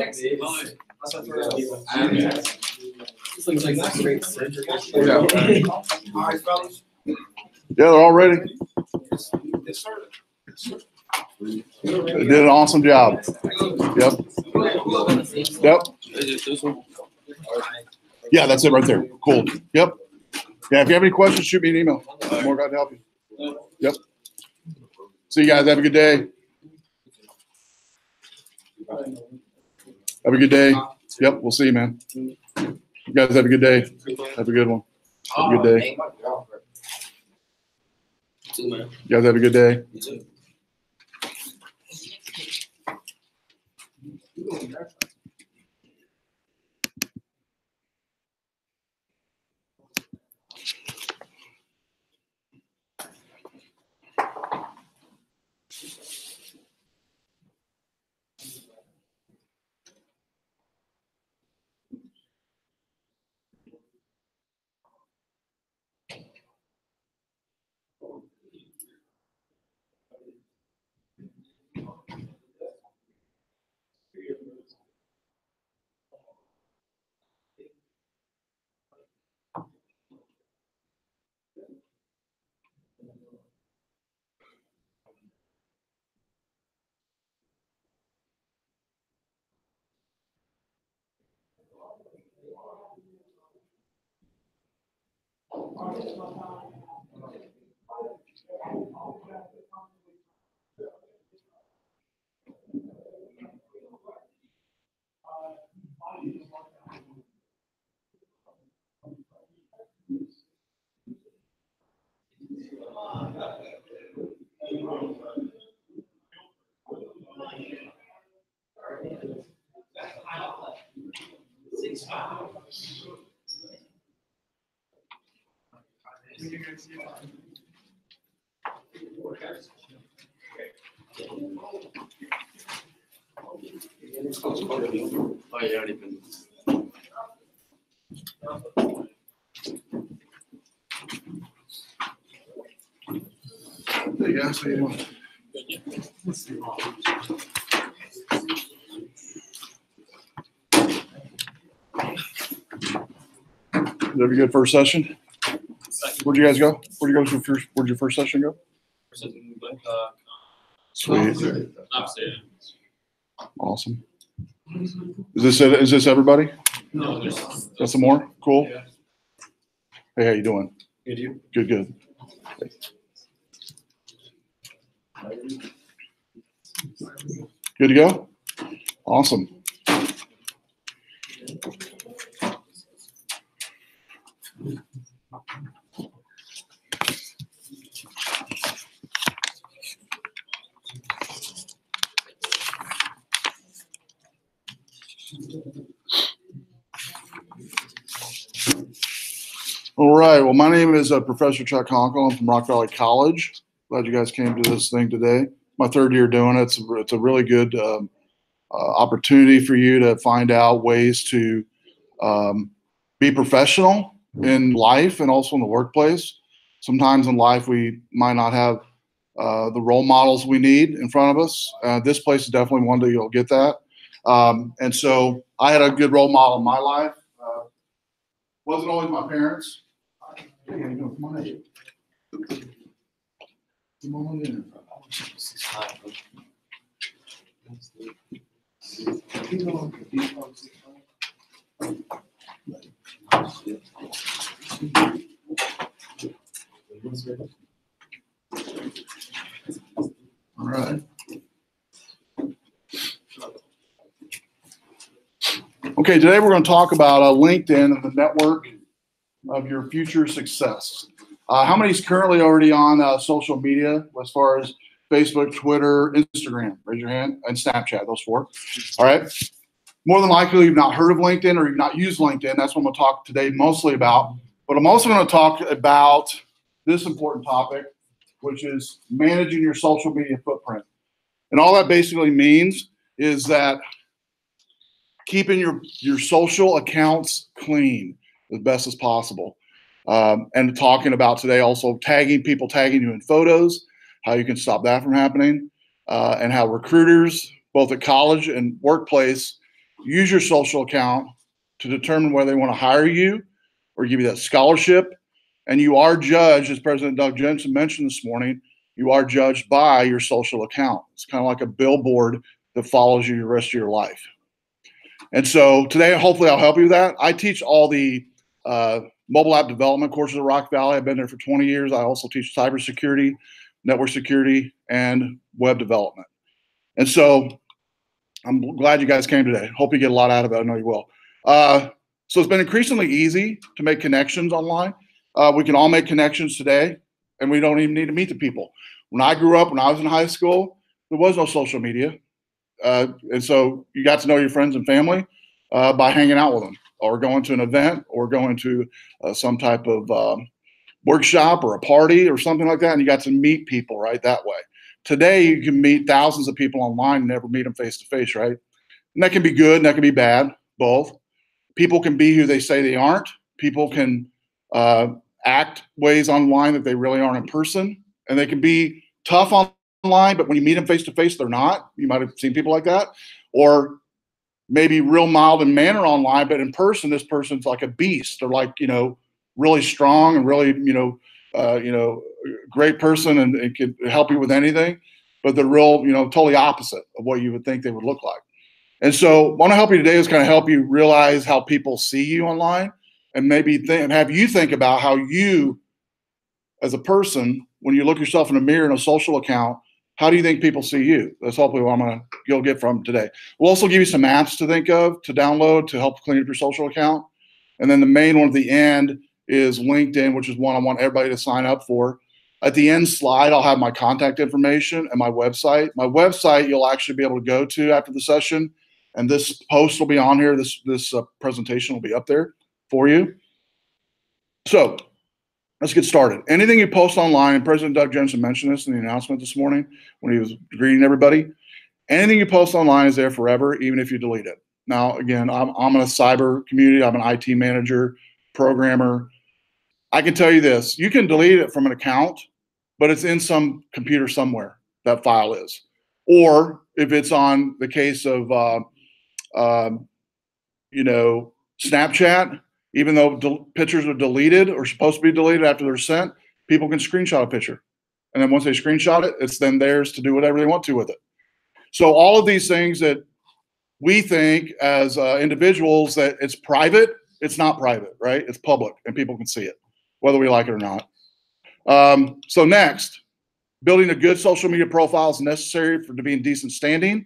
Speaker 7: This looks like some straight surgical.
Speaker 1: All right, fellas.
Speaker 3: Yeah, they're all ready. They did an awesome job. Yep. Yep. Yeah, that's it right there. Cool. Yep. Yeah, if you have any questions, shoot me an email. I'm more glad to help you. Yep. See you guys. Have a good day. Have a good day. Yep. We'll see you, man. You guys have a good day. Have a good one. Have a good day. You guys have a good day. Hey guys, how you doing? Did you have a good first session? Where'd you guys go? Where'd you go for first? Where'd your first session go? Sweet. Awesome. Is this it? Is this everybody?
Speaker 7: No, there's
Speaker 3: Got some more? Cool.
Speaker 7: Yeah.
Speaker 3: Hey, how you doing?
Speaker 7: Good, you?
Speaker 3: Good, good. Good to go? Awesome. All right. Well, my name is Professor Chuck Conkle. I'm from Rock Valley College. Glad you guys came to this thing today. My third year doing it. It's a really good opportunity for you to find out ways to be professional in life and also in the workplace. Sometimes in life we might not have the role models we need in front of us. This place is definitely one that you'll get that. And so I had a good role model in my life. Wasn't always my parents. Hey, how you doing? Come on in. Come on in. All right. Okay, today we're going to talk about LinkedIn and the network of your future success. How many is currently already on social media as far as Facebook, Twitter, Instagram? Raise your hand. And Snapchat, those four. All right. More than likely, you've not heard of LinkedIn or you've not used LinkedIn. That's what I'm going to talk today mostly about. But I'm also going to talk about this important topic, which is managing your social media footprint. And all that basically means is that keeping your social accounts clean as best as possible. and talking about today also tagging you in photos, how you can stop that from happening, and how recruiters, both at college and workplace, use your social account to determine whether they want to hire you or give you that scholarship. And you are judged, as President Doug Jensen mentioned this morning, you are judged by your social account. It's kind of like a billboard that follows you the rest of your life. And so today, hopefully I'll help you with that. I teach all the mobile app development courses at Rock Valley. I've been there for 20 years. I also teach cybersecurity, network security, and web development. And so I'm glad you guys came today. Hope you get a lot out of it. I know you will. So it's been increasingly easy to make connections online. We can all make connections today, and we don't even need to meet the people. When I grew up, when I was in high school, there was no social media. And so you got to know your friends and family by hanging out with them or going to an event or going to some type of workshop or a party or something like that. And you got to meet people right that way. Today, you can meet thousands of people online and never meet them face to face, right? And that can be good and that can be bad, both. People can be who they say they aren't. People can act ways online that they really aren't in person. And they can be tough online, but when you meet them face to face, they're not. You might have seen people like that. Or maybe real mild in manner online, but in person, this person's like a beast. They're like, really strong and really, great person and could help you with anything. But they're real, totally opposite of what you would think they would look like. And so want to help you today is kind of help you realize how people see you online and maybe have you think about how you, as a person, when you look yourself in a mirror in a social account, how do you think people see you? That's hopefully what you'll get from today. We'll also give you some apps to think of, to download, to help clean up your social account. And then the main one at the end is LinkedIn, which is one I want everybody to sign up for. At the end slide, I'll have my contact information and my website. My website, you'll actually be able to go to after the session. And this post will be on here. This presentation will be up there for you. So let's get started. Anything you post online, and President Doug Jensen mentioned this in the announcement this morning when he was greeting everybody, anything you post online is there forever, even if you delete it. Now, again, I'm in a cyber community. I'm an IT manager, programmer. I can tell you this. You can delete it from an account, but it's in some computer somewhere, that file is. Or if it's on the case of, Snapchat, even though pictures are deleted or supposed to be deleted after they're sent, people can screenshot a picture. And then once they screenshot it, it's then theirs to do whatever they want to with it. So all of these things that we think as individuals that it's private, it's not private, right? It's public and people can see it, whether we like it or not. So next, building a good social media profile is necessary to be in decent standing,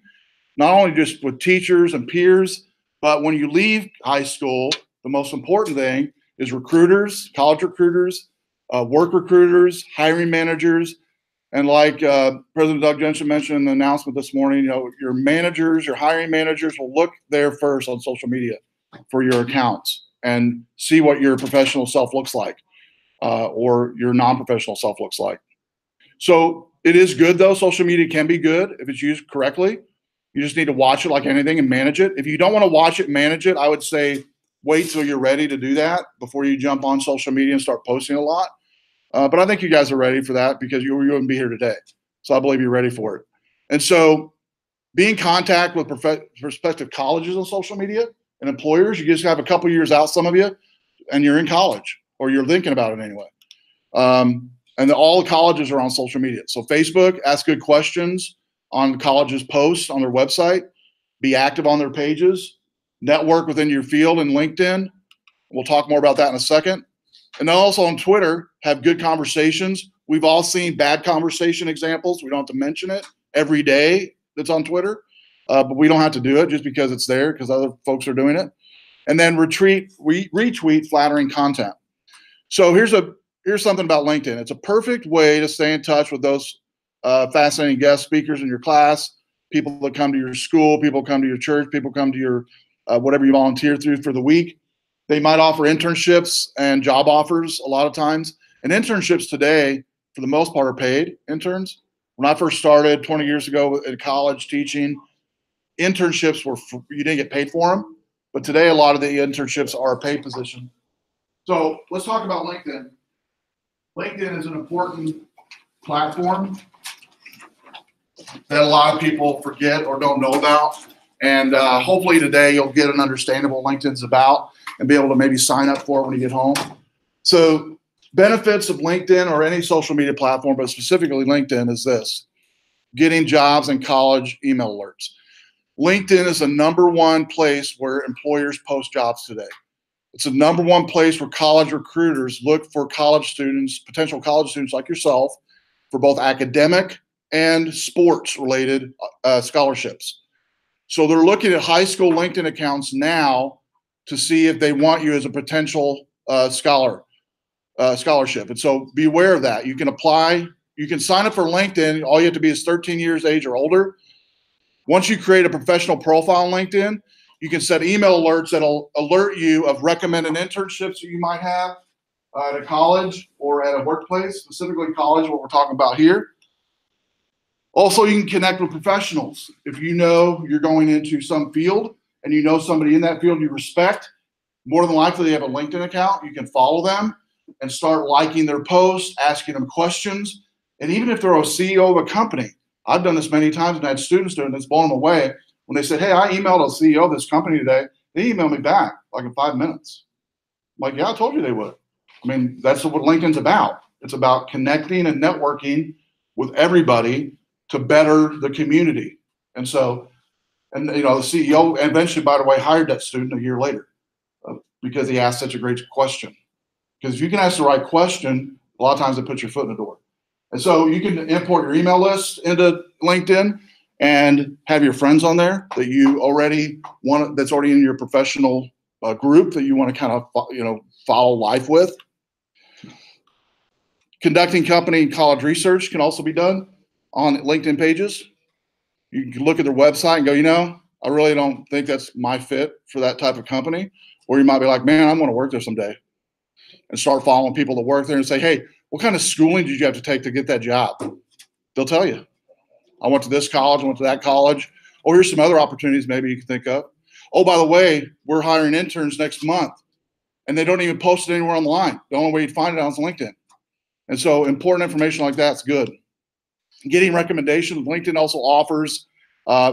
Speaker 3: not only just with teachers and peers, but when you leave high school, the most important thing is recruiters, college recruiters, work recruiters, hiring managers, and like President Doug Jensen mentioned in the announcement this morning, your managers, your hiring managers will look there first on social media for your accounts and see what your professional self looks like or your non-professional self looks like. So it is good, though. Social media can be good if it's used correctly. You just need to watch it like anything and manage it. If you don't want to watch it, manage it, I would say wait till you're ready to do that before you jump on social media and start posting a lot. But I think you guys are ready for that because you wouldn't be here today. So I believe you're ready for it. And so be in contact with prospective colleges on social media and employers. You just have a couple years out, some of you, and you're in college or you're thinking about it anyway. And all the colleges are on social media. So Facebook, ask good questions on the college's posts on their website. Be active on their pages. Network within your field in LinkedIn. We'll talk more about that in a second. And then also on Twitter, have good conversations. We've all seen bad conversation examples. We don't have to mention it every day that's on Twitter, but we don't have to do it just because it's there because other folks are doing it. And then retweet flattering content. So here's something about LinkedIn. It's a perfect way to stay in touch with those fascinating guest speakers in your class, people that come to your school, people come to your church, people come to your whatever you volunteer through for the week. They might offer internships and job offers a lot of times. And internships today, for the most part, are paid interns. When I first started 20 years ago at college teaching, internships you didn't get paid for them. But today, a lot of the internships are a paid position. So let's talk about LinkedIn. LinkedIn is an important platform that a lot of people forget or don't know about. And hopefully today you'll get an understanding of what LinkedIn's about and be able to maybe sign up for it when you get home. So benefits of LinkedIn or any social media platform, but specifically LinkedIn, is this: getting jobs and college email alerts. LinkedIn is the #1 place where employers post jobs today. It's the #1 place where college recruiters look for college students, potential college students like yourself, for both academic and sports related scholarships. So they're looking at high school LinkedIn accounts now to see if they want you as a potential scholarship. And so be aware of that. You can apply, you can sign up for LinkedIn. All you have to be is 13 years age or older. Once you create a professional profile on LinkedIn, you can set email alerts that'll alert you of recommended internships that you might have at a college or at a workplace, specifically college, what we're talking about here. Also, you can connect with professionals. If you know you're going into some field and you know somebody in that field you respect, more than likely they have a LinkedIn account. You can follow them and start liking their posts, asking them questions. And even if they're a CEO of a company, I've done this many times and I had students doing this, blowing them away. When they said, hey, I emailed a CEO of this company today, they emailed me back like in 5 minutes. I'm like, yeah, I told you they would. I mean, that's what LinkedIn's about. It's about connecting and networking with everybody to better the community. And so, and you know, the CEO eventually, by the way, hired that student a year later because he asked such a great question. Because if you can ask the right question, a lot of times it puts your foot in the door. And so you can import your email list into LinkedIn and have your friends on there that you already want, that's already in your professional group that you want to kind of, you know, follow life with. Conducting company and college research can also be done on LinkedIn pages. You can look at their website and go, you know, I really don't think that's my fit for that type of company. Or you might be like, man, I want to work there someday. And start following people that work there and say, hey, what kind of schooling did you have to take to get that job? They'll tell you. I went to this college, I went to that college. Oh, here's some other opportunities maybe you can think of. Oh, by the way, we're hiring interns next month. And they don't even post it anywhere online. The only way you'd find it out is LinkedIn. And so important information like that's good. Getting recommendations. LinkedIn also offers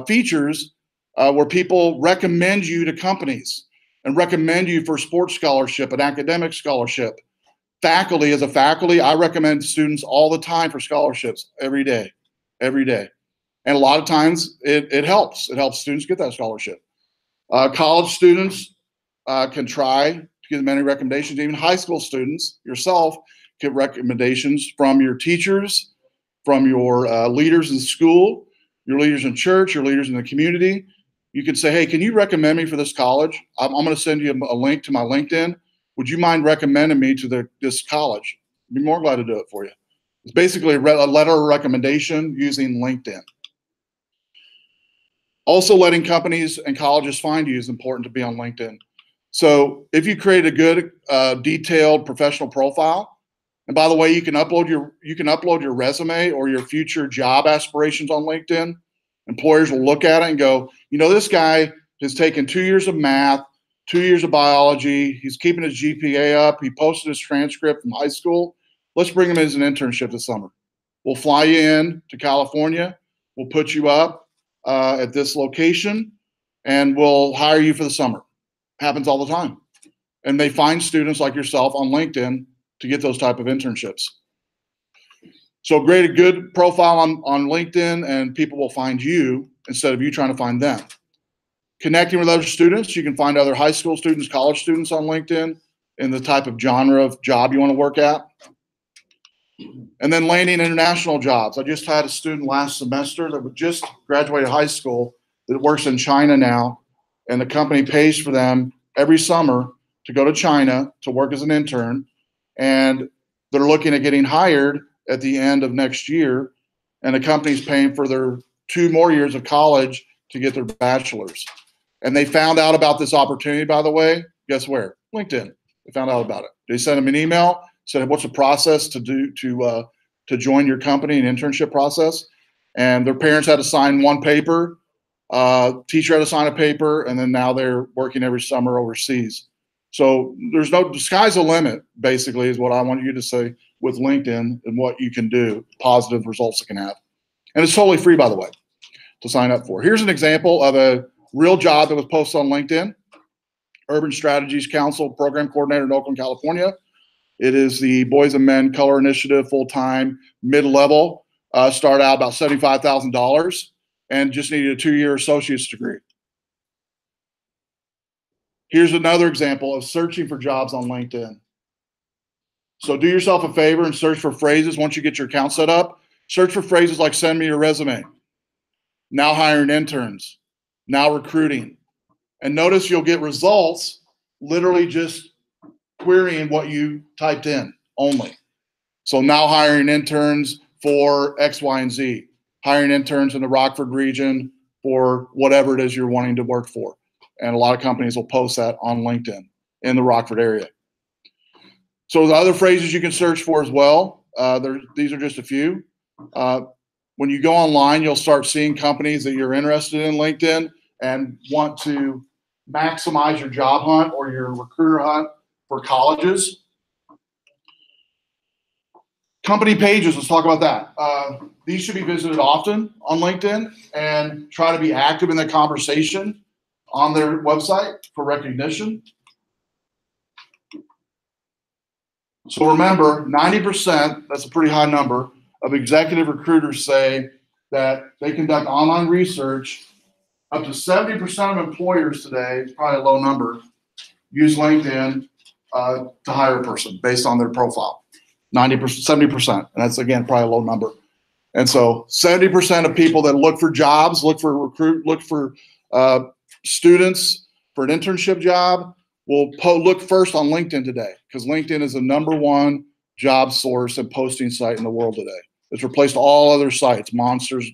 Speaker 3: features where people recommend you to companies and recommend you for sports scholarship and academic scholarship. Faculty, as a faculty, I recommend students all the time for scholarships every day. And a lot of times it helps. It helps students get that scholarship. College students can try to get as many recommendations. Even high school students, yourself, get recommendations from your teachers, from your leaders in school, your leaders in church, your leaders in the community. You can say, hey, can you recommend me for this college? I'm going to send you a link to my LinkedIn. Would you mind recommending me to this college? I'd be more glad to do it for you. It's basically a letter of recommendation using LinkedIn. Also, letting companies and colleges find you is important to be on LinkedIn. So if you create a good, detailed professional profile, and by the way, you can upload your resume or your future job aspirations on LinkedIn. Employers will look at it and go, you know, this guy has taken 2 years of math, 2 years of biology. He's keeping his GPA up. He posted his transcript from high school. Let's bring him as an internship this summer. We'll fly you in to California. We'll put you up at this location, and we'll hire you for the summer. Happens all the time. And they find students like yourself on LinkedIn to get those type of internships. So create a good profile on LinkedIn and people will find you instead of you trying to find them. Connecting with other students, you can find other high school students, college students on LinkedIn and the type of genre of job you want to work at. And then landing international jobs. I just had a student last semester that just graduated high school that works in China now, and the company pays for them every summer to go to China to work as an intern, and they're looking at getting hired at the end of next year, and the company's paying for their 2 more years of college to get their bachelor's. And they found out about this opportunity, by the way, guess where? LinkedIn. They found out about it. They sent them an email, said, what's the process to do to join your company, an internship process? And their parents had to sign one paper, teacher had to sign a paper, and then now they're working every summer overseas. So the sky's the limit, basically, is what I want you to say with LinkedIn and what you can do, positive results it can have. And it's totally free, by the way, to sign up for. Here's an example of a real job that was posted on LinkedIn. Urban Strategies Council Program Coordinator in Oakland, California. It is the Boys and Men Color Initiative, full-time, mid-level. Start out about $75,000 and just needed a 2-year associate's degree. Here's another example of searching for jobs on LinkedIn. So do yourself a favor and search for phrases once you get your account set up. Search for phrases like send me your resume, now hiring interns, now recruiting. And notice you'll get results literally just querying what you typed in only. So now hiring interns for X, Y, and Z. Hiring interns in the Rockford region for whatever it is you're wanting to work for. And a lot of companies will post that on LinkedIn in the Rockford area. So the other phrases you can search for as well. These are just a few. When you go online, you'll start seeing companies that you're interested in LinkedIn and want to maximize your job hunt or your recruiter hunt for colleges. Company pages, let's talk about that. These should be visited often on LinkedIn and try to be active in the conversation on their website for recognition. So remember, 90%, that's a pretty high number, of executive recruiters say that they conduct online research. Up to 70% of employers today, it's probably a low number, use LinkedIn to hire a person based on their profile. 90%, 70%, and that's, again, probably a low number. And so 70% of people that look for jobs, look for students for an internship job will look first on LinkedIn today, because LinkedIn is the #1 job source and posting site in the world today. It's replaced all other sites. Monsters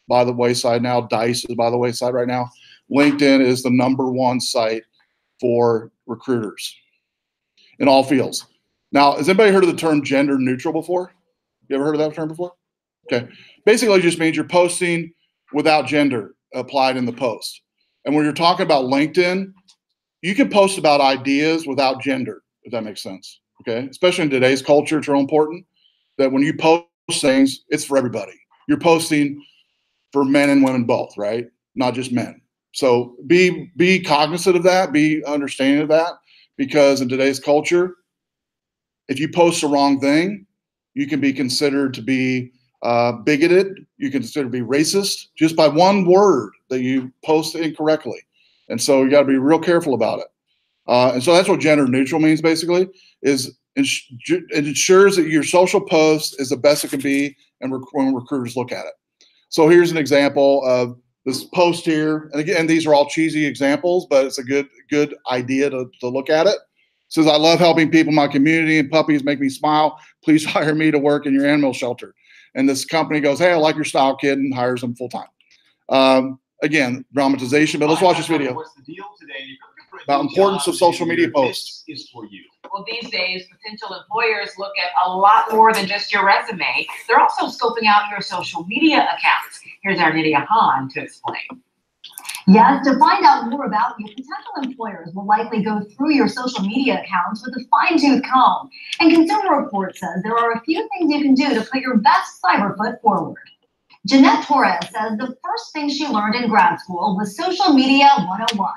Speaker 3: by the wayside now. Dice is by the wayside right now. LinkedIn is the #1 site for recruiters in all fields. Now, has anybody heard of the term gender neutral before? You ever heard of that term before? Okay. Basically, it just means you're posting without gender applied in the post. And when you're talking about LinkedIn, you can post about ideas without gender, if that makes sense. Okay. Especially in today's culture, it's real important that when you post things, it's for everybody. You're posting for men and women both, right? Not just men. So be cognizant of that, be understanding of that, because in today's culture, if you post the wrong thing, you can be considered to be bigoted. You can consider to be racist just by one word that you post incorrectly. And so you got to be real careful about it. And so that's what gender neutral means, basically, is it ensures that your social post is the best it can be, and when recruiters look at it. So here's an example of this post here. And again, these are all cheesy examples, but it's a good idea to look at it. It says, I love helping people in my community, and puppies make me smile. Please hire me to work in your animal shelter. And this company goes, hey, I like your style, kid, and hires them full time. Again, dramatization, but let's watch this video
Speaker 2: What's the deal today?
Speaker 3: about importance of social media posts.
Speaker 2: This is for you.
Speaker 4: Well, these days, potential employers look at a lot more than just your resume. They're also scoping out your social media accounts. Here's our Nydia Hahn to explain.
Speaker 5: Yes, to find out more about you, potential employers will likely go through your social media accounts with a fine-tooth comb. And Consumer Report says there are a few things you can do to put your best cyber foot forward. Jeanette Torres says the first thing she learned in grad school was Social Media 101.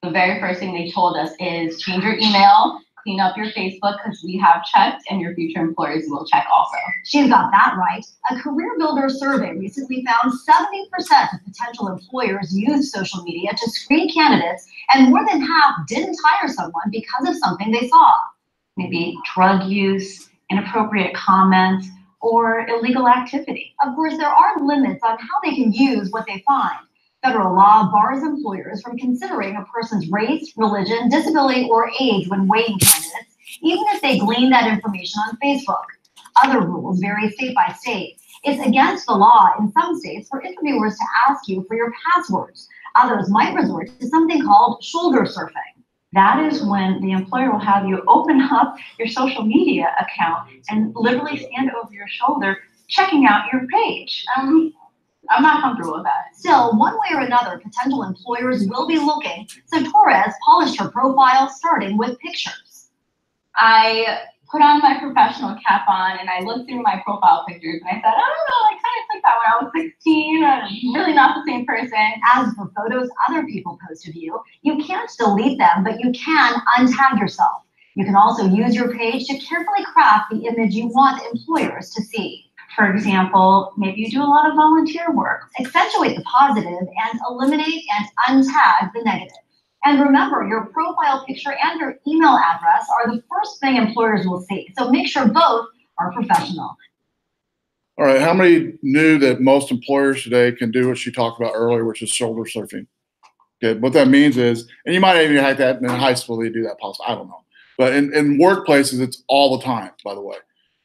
Speaker 6: The very first thing they told us is change your email, clean up your Facebook, because we have checked and your future employers will check also.
Speaker 5: She's got that right. A Career Builder survey recently found 70% of potential employers use social media to screen candidates, and more than half didn't hire someone because of something they saw.
Speaker 8: Maybe drug use, inappropriate comments, or illegal activity.
Speaker 5: Of course, there are limits on how they can use what they find. Federal law bars employers from considering a person's race, religion, disability, or age when weighing candidates, even if they glean that information on Facebook. Other rules vary state by state. It's against the law in some states for interviewers to ask you for your passwords. Others might resort to something called shoulder surfing.
Speaker 8: That is when the employer will have you open up your social media account and literally stand over your shoulder checking out your page.
Speaker 6: I'm not comfortable with that.
Speaker 5: Still, one way or another, potential employers will be looking, so Torres polished her profile starting with pictures.
Speaker 6: I put on my professional cap on and I looked through my profile pictures and I said, I don't know, I kind of took that when I was 16. I'm really not the same person.
Speaker 5: As for photos other people post of you, you can't delete them, but you can untag yourself. You can also use your page to carefully craft the image you want employers to see.
Speaker 8: For example, maybe you do a lot of volunteer work.
Speaker 5: Accentuate the positive and eliminate and untag the negative. And remember, your profile picture and your email address are the first thing employers will see, so make sure both are professional.
Speaker 3: All right, how many knew that most employers today can do what she talked about earlier, which is shoulder surfing? Okay, what that means is, and you might even have that in high school, they do that possibly, I don't know. But in workplaces, it's all the time, by the way.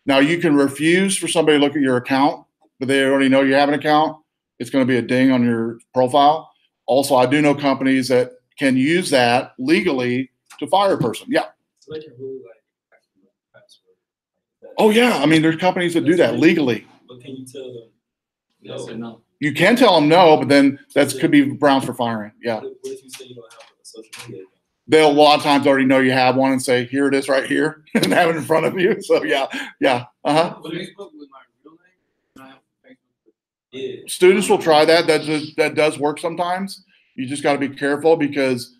Speaker 3: Now, you can refuse for somebody to look at your account, but they already know you have an account. It's going to be a ding on your profile. Also, I do know companies that can use that legally to fire a person. Yeah.
Speaker 7: So they can really like password.
Speaker 3: Oh, yeah. I mean, there's companies that do that legally.
Speaker 7: But can you tell them yes or no?
Speaker 3: You can tell them no, but then that could be grounds for firing. Yeah.
Speaker 7: What if you say you don't have a social media account?
Speaker 3: They'll a lot of times already know you have one and say, here it is right here, and have it in front of you. So, yeah. Uh-huh.
Speaker 1: Facebook with my real name, and I have Facebook.
Speaker 7: Yeah.
Speaker 3: Students will try that. That does work sometimes. You just got to be careful because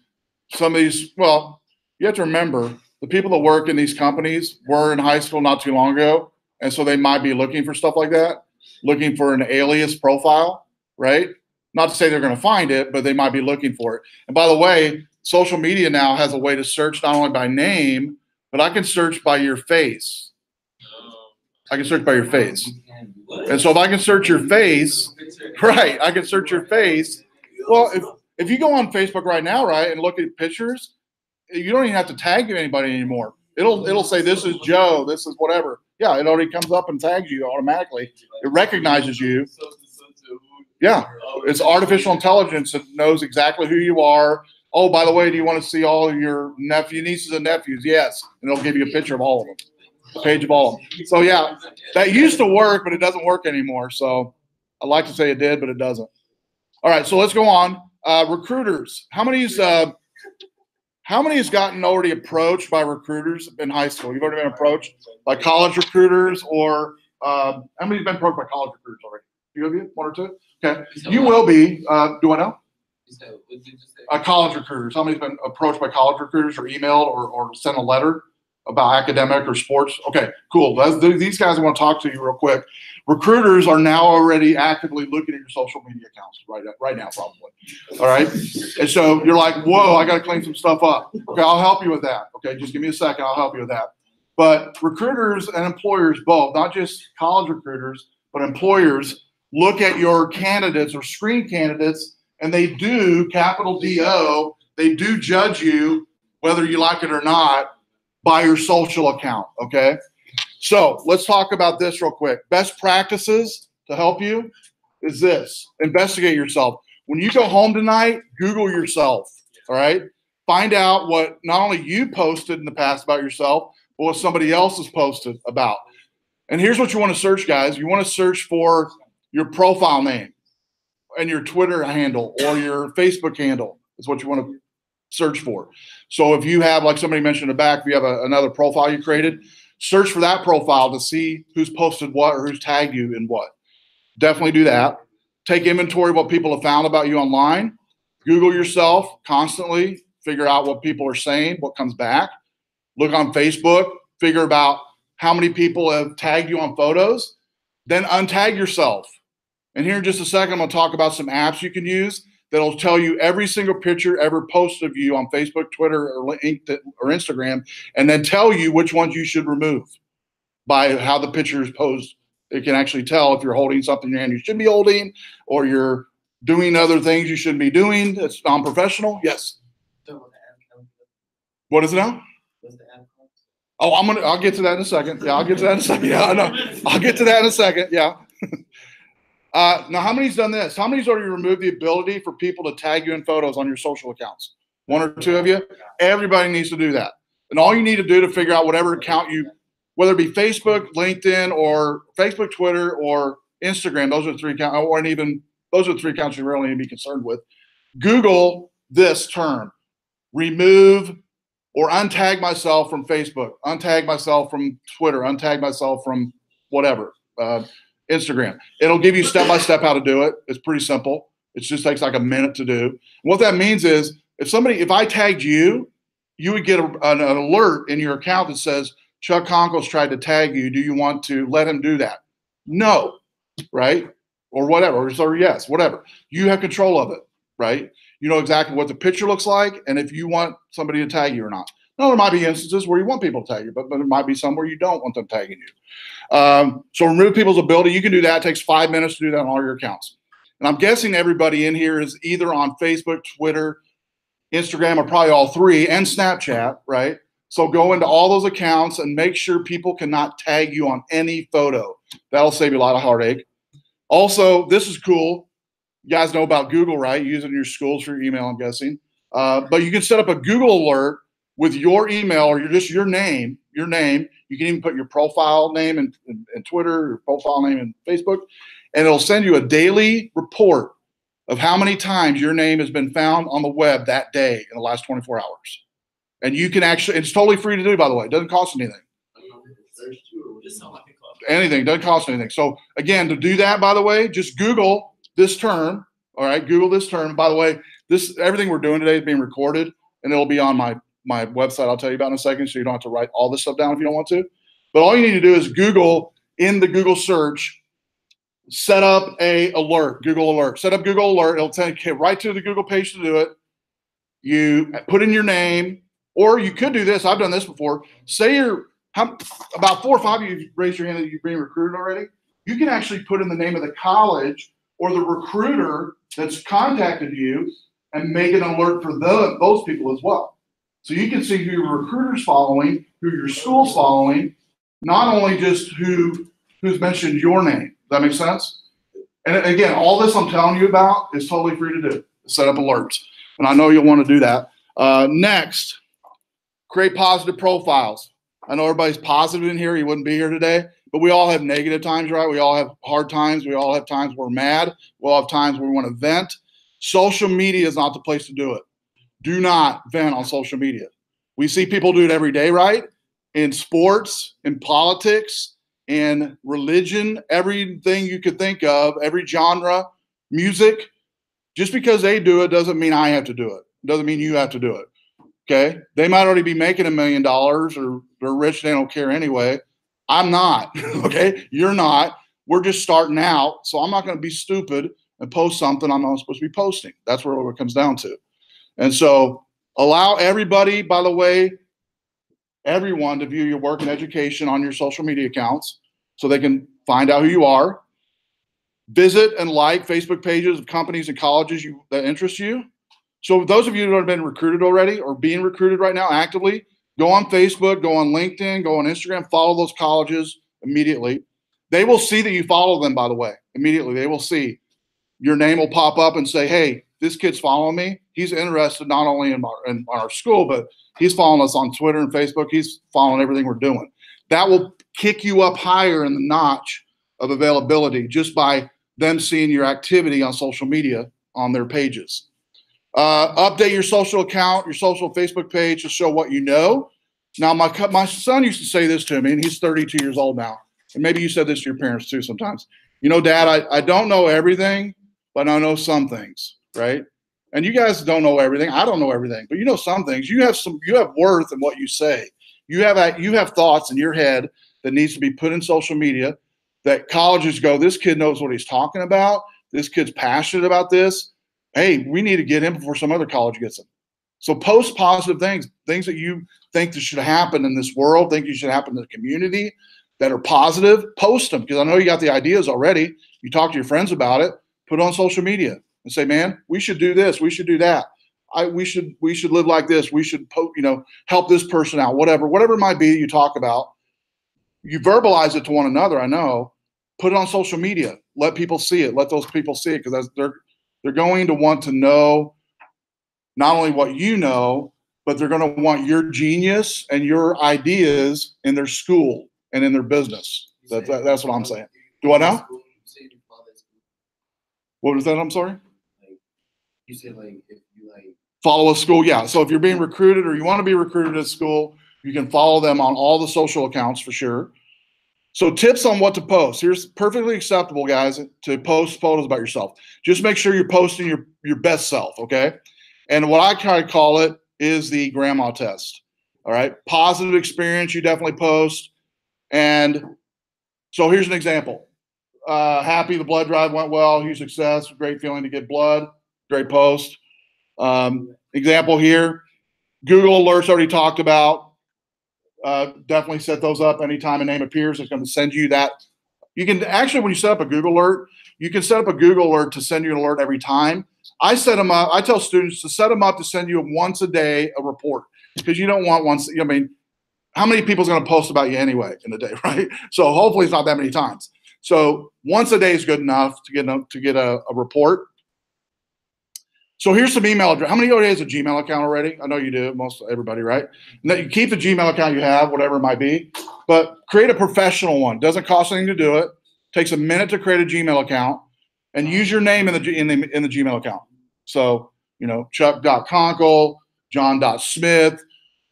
Speaker 3: some of these, well, you have to remember the people that work in these companies were in high school not too long ago. And so they might be looking for stuff like that, looking for an alias profile, right? Not to say they're going to find it, but they might be looking for it. And by the way, social media now has a way to search not only by name, but I can search by your face. I can search by your face. And so if I can search your face, right, I can search your face. Well, if you go on Facebook right now, right, and look at pictures, you don't even have to tag anybody anymore. It'll say this is Joe, this is whatever. Yeah, it already comes up and tags you automatically. It recognizes you. Yeah, it's artificial intelligence that knows exactly who you are. Oh, by the way, do you want to see all of your nieces and nephews? Yes, and it'll give you a picture of all of them, a page of all of them. So yeah, that used to work, but it doesn't work anymore. So I'd like to say it did, but it doesn't. All right, so let's go on. Recruiters. How many has gotten already approached by recruiters in high school? You've already been approached by college recruiters, or how many have been approached by college recruiters already? Few of you, one or two? Okay, you will be. Do I know? College recruiters. How many have been approached by college recruiters, or emailed, or sent a letter about academic or sports? Okay, cool. These guys I want to talk to you real quick. Recruiters are now already actively looking at your social media accounts right now, probably. All right. And so you're like, whoa, I got to clean some stuff up. Okay, I'll help you with that. Okay, just give me a second. I'll help you with that. But recruiters and employers both, not just college recruiters, but employers look at your candidates or screen candidates, and they do, capital D-O, they do judge you, whether you like it or not, by your social account, okay? So let's talk about this real quick. Best practices to help you is this. Investigate yourself. When you go home tonight, Google yourself, all right? Find out what not only you posted in the past about yourself, but what somebody else has posted about. And here's what you want to search, guys. You want to search for your profile name and your Twitter handle or your Facebook handle is what you want to search for. So if you have, like somebody mentioned in the back, if you have another profile you created, search for that profile to see who's posted what or who's tagged you in what. Definitely do that. Take inventory of what people have found about you online. Google yourself constantly. Figure out what people are saying, what comes back. Look on Facebook. Figure about how many people have tagged you on photos. Then untag yourself. And here in just a second, I'm going to talk about some apps you can use that'll tell you every single picture ever posted of you on Facebook, Twitter, or Instagram, and then tell you which ones you should remove by how the picture is posed. It can actually tell if you're holding something in your hand you shouldn't be holding, or you're doing other things you shouldn't be doing. That's non-professional. Yes. What is it now? Oh, I'll get to that in a second. Yeah, I'll get to that in a second. Yeah, I know. I'll get to that in a second. Yeah. Now, how many's done this? How many's already removed the ability for people to tag you in photos on your social accounts? One or two of you? Everybody needs to do that. And all you need to do to figure out whatever account you, whether it be Facebook, LinkedIn, or Facebook, Twitter, or Instagram, those are the three accounts, or even Those are the 3 accounts you really need to be concerned with. Google this term: remove or untag myself from Facebook, untag myself from Twitter, untag myself from whatever, Instagram. It'll give you step-by-step how to do it. It's pretty simple. It just takes like a minute to do. And what that means is if I tagged you, you would get an alert in your account that says, Chuck Conkle's tried to tag you. Do you want to let him do that? No, right? Or whatever, or yes, whatever. You have control of it, right? You know exactly what the picture looks like and if you want somebody to tag you or not. No, there might be instances where you want people to tag you, but there might be some where you don't want them tagging you. So remove people's ability. You can do that. It takes 5 minutes to do that on all your accounts. And I'm guessing everybody in here is either on Facebook, Twitter, Instagram, or probably all 3, and Snapchat, right? So go into all those accounts and make sure people cannot tag you on any photo. That'll save you a lot of heartache. Also, this is cool. You guys know about Google, right? You use it in your schools for your email, I'm guessing. But you can set up a Google alert with your email or your name. You can even put your profile name in Twitter, your profile name in Facebook, and it'll send you a daily report of how many times your name has been found on the web that day in the last 24 hours. And you can actually, it's totally free to do, by the way. It doesn't cost anything. Anything, doesn't cost anything. So again, to do that, by the way, just Google this term. All right, Google this term. By the way, everything we're doing today is being recorded, and it'll be on my website. I'll tell you about in a second, so you don't have to write all this stuff down if you don't want to. But all you need to do is Google in the Google search, set up a alert, Google alert. Set up Google alert. It'll take you right to the Google page to do it. You put in your name, or you could do this. I've done this before. Say about 4 or 5 of you raised your hand that you've been recruited already. You can actually put in the name of the college or the recruiter that's contacted you and make an alert for those people as well. So you can see who your recruiter's following, who your school's following, not only just who's mentioned your name. Does that make sense? And again, all this I'm telling you about is totally free to do. Set up alerts. And I know you'll want to do that. Next, create positive profiles. I know everybody's positive in here. You wouldn't be here today. But we all have negative times, right? We all have hard times. We all have times we're mad. We all have times where we want to vent. Social media is not the place to do it. Do not vent on social media. We see people do it every day, right? In sports, in politics, in religion, everything you could think of, every genre, music. Just because they do it doesn't mean I have to do it. It doesn't mean you have to do it. Okay? They might already be making $1 million or they're rich, they don't care anyway. I'm not. Okay? You're not. We're just starting out. So I'm not going to be stupid and post something I'm not supposed to be posting. That's where it comes down to. And so allow everybody, by the way, everyone to view your work and education on your social media accounts so they can find out who you are. Visit and like Facebook pages of companies and colleges that interest you. So those of you that have been recruited already or being recruited right now actively, go on Facebook, go on LinkedIn, go on Instagram, follow those colleges immediately. They will see that you follow them, by the way, immediately. They will see your name will pop up and say, hey, this kid's following me. He's interested not only in our school, but he's following us on Twitter and Facebook. He's following everything we're doing. That will kick you up higher in the notch of availability just by them seeing your activity on social media on their pages. Update your social account, your social Facebook page to show what you know. Now, my son used to say this to me, and he's 32 years old now. And maybe you said this to your parents too sometimes. You know, Dad, I don't know everything, but I know some things, right? And you guys don't know everything. I don't know everything, but you know some things. You have worth in what you say. You have thoughts in your head that needs to be put in social media that colleges go, this kid knows what he's talking about. This kid's passionate about this. Hey, we need to get him before some other college gets him. So post positive things that you think that should happen in this world, think you should happen in the community that are positive, post them. Because I know you got the ideas already. You talk to your friends about it, put it on social media and say, man, we should do this. We should do that. We should live like this. We should, help this person out, whatever it might be that you talk about. You verbalize it to one another. I know, put it on social media, let people see it. Let those people see it. Because they're going to want to know not only what you know, but they're going to want your genius and your ideas in their school and in their business. That's what I'm saying. Do I know? What was that? I'm sorry.
Speaker 7: You said like if you like
Speaker 3: Follow a school, yeah. So if you're being recruited or you want to be recruited at school, you can follow them on all the social accounts for sure. So tips on what to post. Here's perfectly acceptable, guys, to post photos about yourself. Just make sure you're posting your best self, okay? And what I kind of call it is the grandma test. All right. Positive experience, you definitely post. And so here's an example. Happy the blood drive went well, huge success, great feeling to get blood, great post. Example here, Google alerts already talked about. Definitely set those up anytime a name appears. It's going to send you that. You can actually, when you set up a Google alert, you can set up a Google alert to send you an alert every time. I set them up. I tell students to set them up to send you once a day a report because you don't want once. I mean, how many people's going to post about you anyway in a day, right? So hopefully it's not that many times. So once a day is good enough to get a report. So here's some email address. How many of you has a Gmail account already? I know you do, most everybody, right? And then you keep the Gmail account you have, whatever it might be, but create a professional one. Doesn't cost anything to do it. Takes a minute to create a Gmail account, and use your name in the Gmail account. So Chuck.Conkle, John.Smith,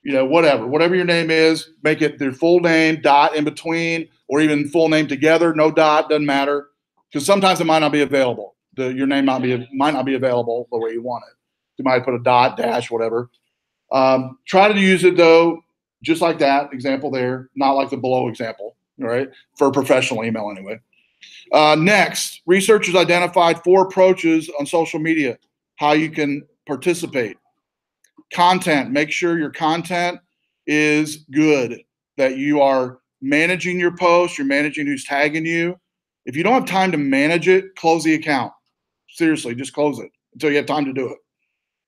Speaker 3: whatever your name is, make it their full name, dot in between, or even full name together, no dot, doesn't matter, because sometimes it might not be available. Your name might not be available the way you want it. You might put a dot, dash, whatever. Try to use it though, just like that example there, not like the below example, all right? For a professional email anyway. Next, researchers identified 4 approaches on social media, how you can participate. Content, make sure your content is good, that you are managing your posts, you're managing who's tagging you. If you don't have time to manage it, close the account. Seriously, just close it until you have time to do it.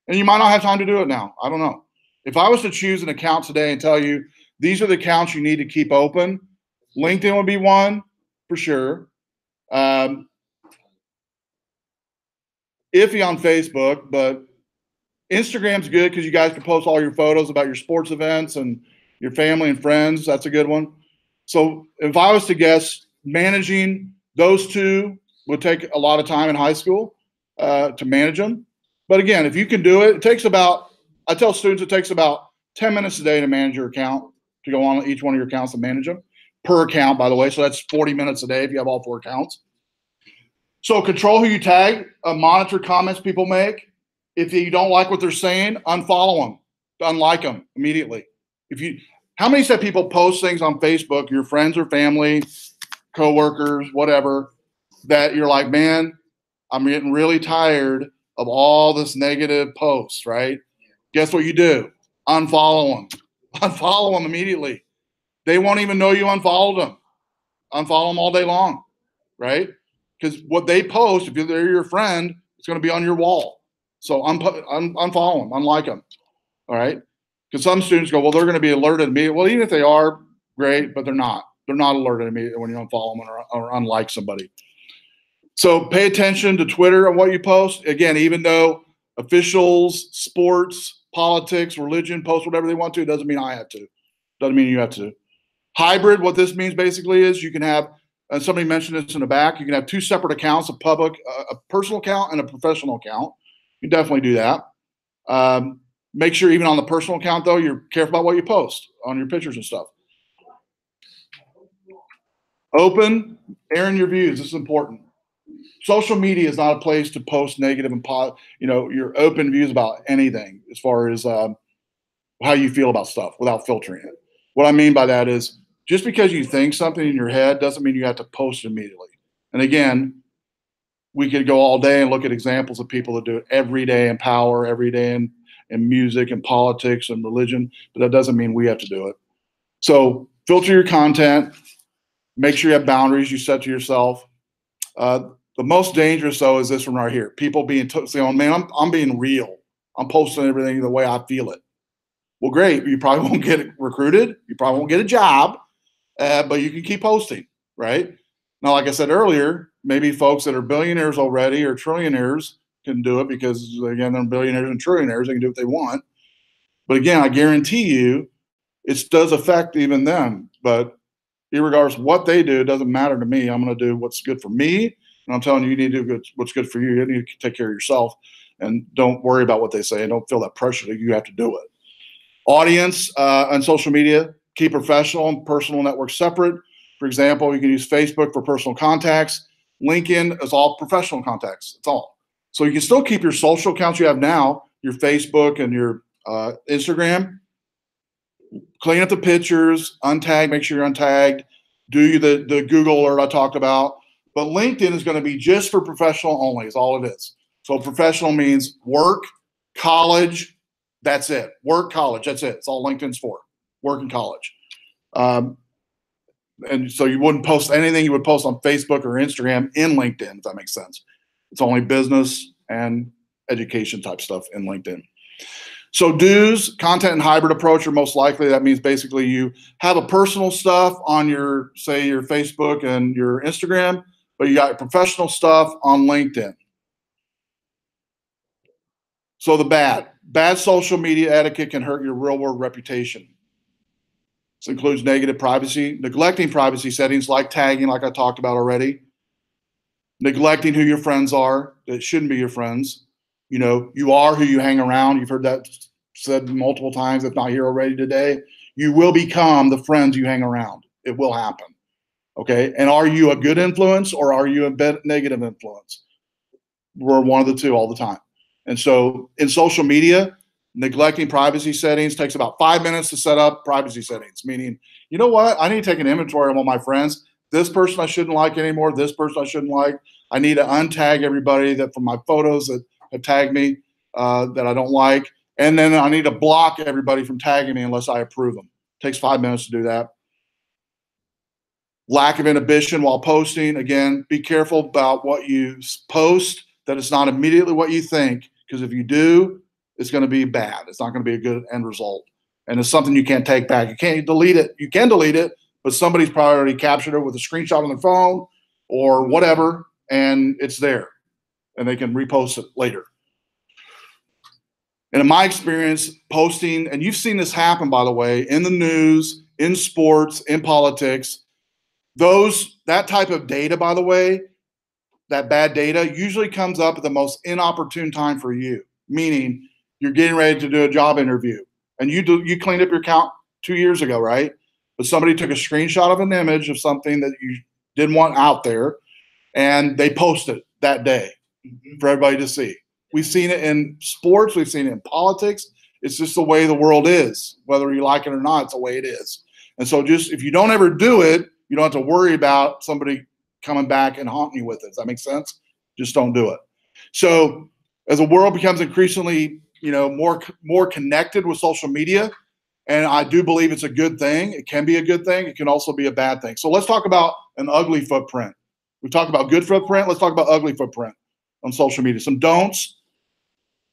Speaker 3: And you might not have time to do it now. I don't know. If I was to choose an account today and tell you these are the accounts you need to keep open, LinkedIn would be one for sure. Iffy on Facebook, but Instagram's good because you guys can post all your photos about your sports events and your family and friends. That's a good one. So if I was to guess, managing those 2 would take a lot of time in high school to manage them. But again, if you can do it, I tell students it takes about 10 minutes a day to manage your account, to go on each one of your accounts and manage them per account, by the way. So that's 40 minutes a day if you have all 4 accounts. So control who you tag, monitor comments people make. If you don't like what they're saying, unfollow them, unlike them immediately. How many said people post things on Facebook, your friends or family, coworkers, whatever, that you're like, man, I'm getting really tired of all this negative posts, right? Guess what you do? Unfollow them. Unfollow them immediately. They won't even know you unfollowed them. Unfollow them all day long, right? Because what they post, if they're your friend, it's going to be on your wall. So unfollow them, unlike them, all right? Because some students go, well, they're going to be alerted immediately. Well, even if they are, great, but they're not. They're not alerted immediately when you unfollow them or unlike somebody. So pay attention to Twitter and what you post. Again, even though officials, sports, politics, religion post whatever they want to, it doesn't mean I have to. Doesn't mean you have to. Hybrid, what this means basically is you can have, and somebody mentioned this in the back, you can have 2 separate accounts, a personal account and a professional account. You definitely do that. Make sure even on the personal account, though, you're careful about what you post on your pictures and stuff. Open, airing your views. This is important. Social media is not a place to post negative and your open views about anything as far as how you feel about stuff without filtering it. What I mean by that is just because you think something in your head doesn't mean you have to post it immediately. And again, we could go all day and look at examples of people that do it every day in power, every day in music and politics and religion, but that doesn't mean we have to do it. So filter your content. Make sure you have boundaries you set to yourself. The most dangerous, though, is this one right here. People being saying, man, I'm being real. I'm posting everything the way I feel it. Well, great. You probably won't get recruited. You probably won't get a job, but you can keep posting, right? Now, like I said earlier, maybe folks that are billionaires already or trillionaires can do it because, again, they're billionaires and trillionaires. They can do what they want. But again, I guarantee you it does affect even them. But regardless of what they do, it doesn't matter to me. I'm going to do what's good for me And I'm telling you, you need to do what's good for you. You need to take care of yourself, and don't worry about what they say, and don't feel that pressure that you have to do it. Audience on social media, keep professional and personal networks separate. For example, you can use Facebook for personal contacts. LinkedIn is all professional contacts. That's all. So you can still keep your social accounts you have now, your Facebook and your Instagram. Clean up the pictures, untag, make sure you're untagged. Do the Google alert I talked about. But LinkedIn is going to be just for professional only, is all it is. So professional means work, college, that's it. Work, college, that's it. It's all LinkedIn's for, work and college. And so you wouldn't post anything you would post on Facebook or Instagram in LinkedIn, if that makes sense. It's only business and education type stuff in LinkedIn. So do's, content and hybrid approach are most likely. That means basically you have a personal stuff on your, say, your Facebook and your Instagram, but you got your professional stuff on LinkedIn. So the bad social media etiquette can hurt your real world reputation. This includes negative privacy, neglecting privacy settings like tagging, like I talked about already, neglecting who your friends are that shouldn't be your friends. You know, you are who you hang around. You've heard that said multiple times, if not here already today. You will become the friends you hang around. It will happen. Okay. And are you a good influence or are you a negative influence? We're one of the two all the time. And so in social media, neglecting privacy settings takes about 5 minutes to set up privacy settings, meaning, you know what? I need to take an inventory of all my friends. This person I shouldn't like anymore. This person I shouldn't like. I need to untag everybody that from my photos that have tagged me that I don't like. And then I need to block everybody from tagging me unless I approve them. It takes 5 minutes to do that. Lack of inhibition while posting. Again, be careful about what you post, that it's not immediately what you think, because if you do, it's going to be bad. It's not going to be a good end result. And it's something you can't take back. You can't delete it. You can delete it, but somebody's probably already captured it with a screenshot on their phone or whatever, and it's there. And they can repost it later. And in my experience, posting, and you've seen this happen, by the way, in the news, in sports, in politics, that type of data, by the way, that bad data usually comes up at the most inopportune time for you, meaning you're getting ready to do a job interview and you cleaned up your account 2 years ago, right? But somebody took a screenshot of an image of something that you didn't want out there and they posted it that day for everybody to see. We've seen it in sports. We've seen it in politics. It's just the way the world is. Whether you like it or not, it's the way it is. And so just if you don't ever do it, you don't have to worry about somebody coming back and haunting you with it. Does that make sense? Just don't do it. So as the world becomes increasingly, more connected with social media, and I do believe it's a good thing. It can be a good thing. It can also be a bad thing. So let's talk about an ugly footprint. We talked about good footprint. Let's talk about ugly footprint on social media. Some don'ts.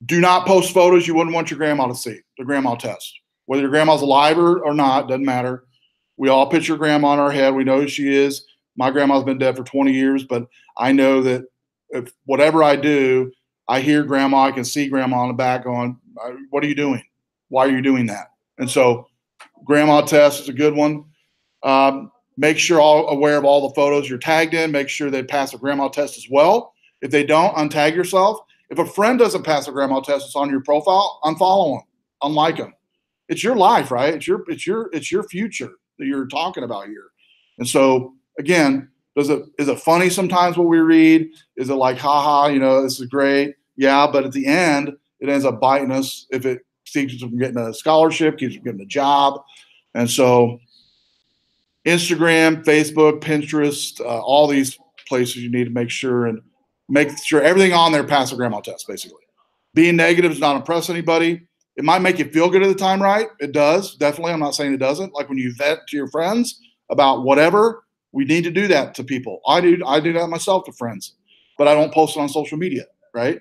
Speaker 3: Do not post photos you wouldn't want your grandma to see, the grandma test. Whether your grandma's alive or not, doesn't matter. We all picture grandma in our head. We know who she is. My grandma's been dead for 20 years, but I know that if whatever I do, I hear grandma, I can see grandma in the back going, what are you doing? Why are you doing that? And so grandma test is a good one. Make sure all aware of all the photos you're tagged in. Make sure they pass a grandma test as well. If they don't, untag yourself. If a friend doesn't pass a grandma test, it's on your profile, unfollow them, unlike them. It's your life, right? It's your future that you're talking about here. And so again, is it funny sometimes what we read? Is it like, haha, this is great? Yeah, but at the end, it ends up biting us if it keeps us from getting a scholarship, keeps us from getting a job. And so Instagram, Facebook, Pinterest, all these places you need to make sure everything on there passes a grandma test, basically. Being negative does not impress anybody. It might make you feel good at the time, right? It does, definitely. I'm not saying it doesn't. Like when you vent to your friends about whatever, we need to do that to people. I do that myself to friends, but I don't post it on social media, right?